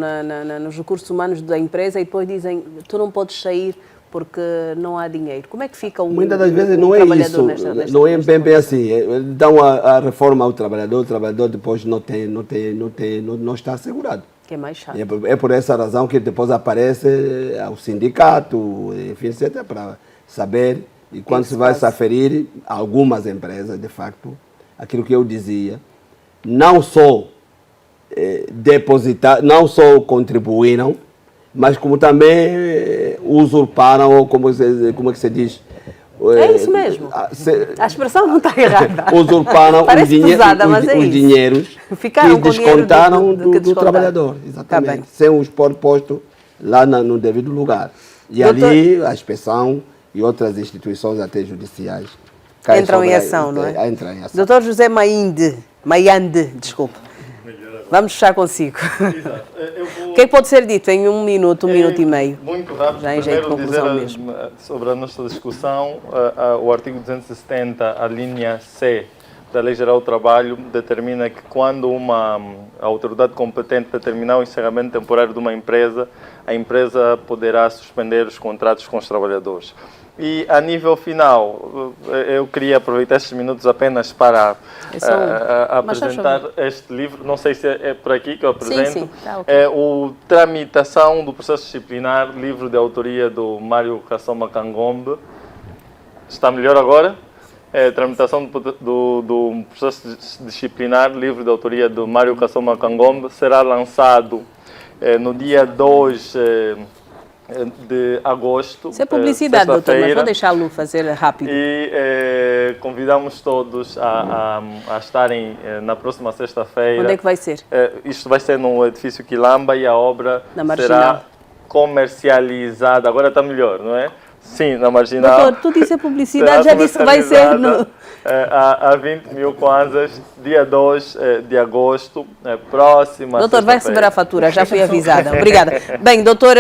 nos recursos humanos da empresa e depois dizem tu não podes sair porque não há dinheiro. Como é que fica muitas das vezes não é isso, não é bem assim. Dão a reforma ao trabalhador, o trabalhador depois não está assegurado. Que é mais chato. É por essa razão que depois aparece o sindicato, enfim, etc., para saber. E quando se vai se aferir, algumas empresas, de facto, aquilo que eu dizia, não só não só contribuíram, mas como também usurparam, ou como é que se diz? É isso mesmo. A expressão não está errada. Usurparam os dinheiros Ficaram que descontaram do trabalhador. Exatamente. Tá, sem os pôr posto lá no devido lugar. E doutor, ali a inspeção e outras instituições até judiciais entram em ação, não é? Entram em ação. Doutor José Mayande, desculpa. Vamos fechar consigo. Exato. O que é que pode ser dito em um minuto e meio? Muito rápido. Já em jeito de conclusão mesmo. Sobre a nossa discussão, o artigo 270, a linha C da Lei Geral do Trabalho, determina que quando uma autoridade competente determinar o encerramento temporário de uma empresa, a empresa poderá suspender os contratos com os trabalhadores. E a nível final, eu queria aproveitar estes minutos apenas para apresentar este livro. Não sei se é por aqui que eu apresento. Sim, tá, okay. É o Tramitação do Processo Disciplinar, livro de autoria do Mário Kassoma Kangombe. Está melhor agora? Tramitação do Processo Disciplinar, livro de autoria do Mário Kassoma Kangombe. Será lançado no dia 2 de agosto. Isso é publicidade, doutor, mas vou deixá-lo fazer rápido. E convidamos todos a estarem na próxima sexta-feira. Onde é que vai ser? Isto vai ser no edifício Quilamba e a obra será comercializada. Agora está melhor, não é? Sim, na Marginal. Doutor, tu disse publicidade, já disse que vai ser no... a 20 mil kwanzas, dia 2 de agosto, próxima. Doutor, vai receber a fatura, já fui avisada. Obrigada. Bem, doutor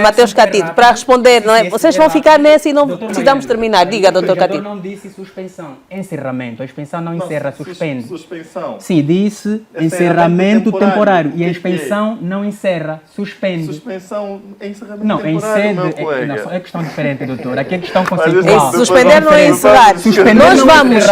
Mateus Catito, para responder, não é? Vocês vão ficar nessa e não precisamos terminar. Diga, doutor Catito. O não disse suspensão, encerramento. A suspensão não encerra, suspende. Suspensão. Sim, disse encerramento temporário. E a suspensão não encerra, suspende. Suspensão é encerramento não, temporário, meu colega. Não, é questão diferente, doutor. Aqui é questão conceitual. Suspender não é encerrar. Nós vamos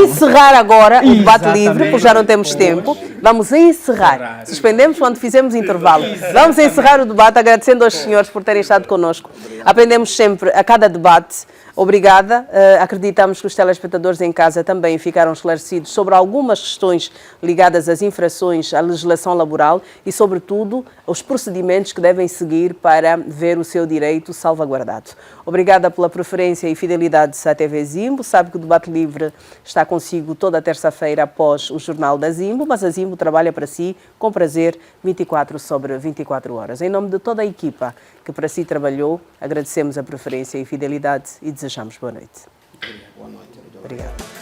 encerrar agora o debate livre, porque já não temos tempo. Vamos encerrar. Suspendemos quando fizemos intervalo. Vamos encerrar o debate agradecendo aos senhores por terem estado connosco. Aprendemos sempre a cada debate. Obrigada. Acreditamos que os telespectadores em casa também ficaram esclarecidos sobre algumas questões ligadas às infrações à legislação laboral e, sobretudo, os procedimentos que devem seguir para ver o seu direito salvaguardado. Obrigada pela preferência e fidelidade à TV Zimbo. Sabe que o Debate Livre está consigo toda a terça-feira após o Jornal da Zimbo, mas a Zimbo trabalha para si com prazer 24/24 horas. Em nome de toda a equipa que para si trabalhou, agradecemos a preferência e fidelidade e desejamos boa noite. Boa noite. Obrigada.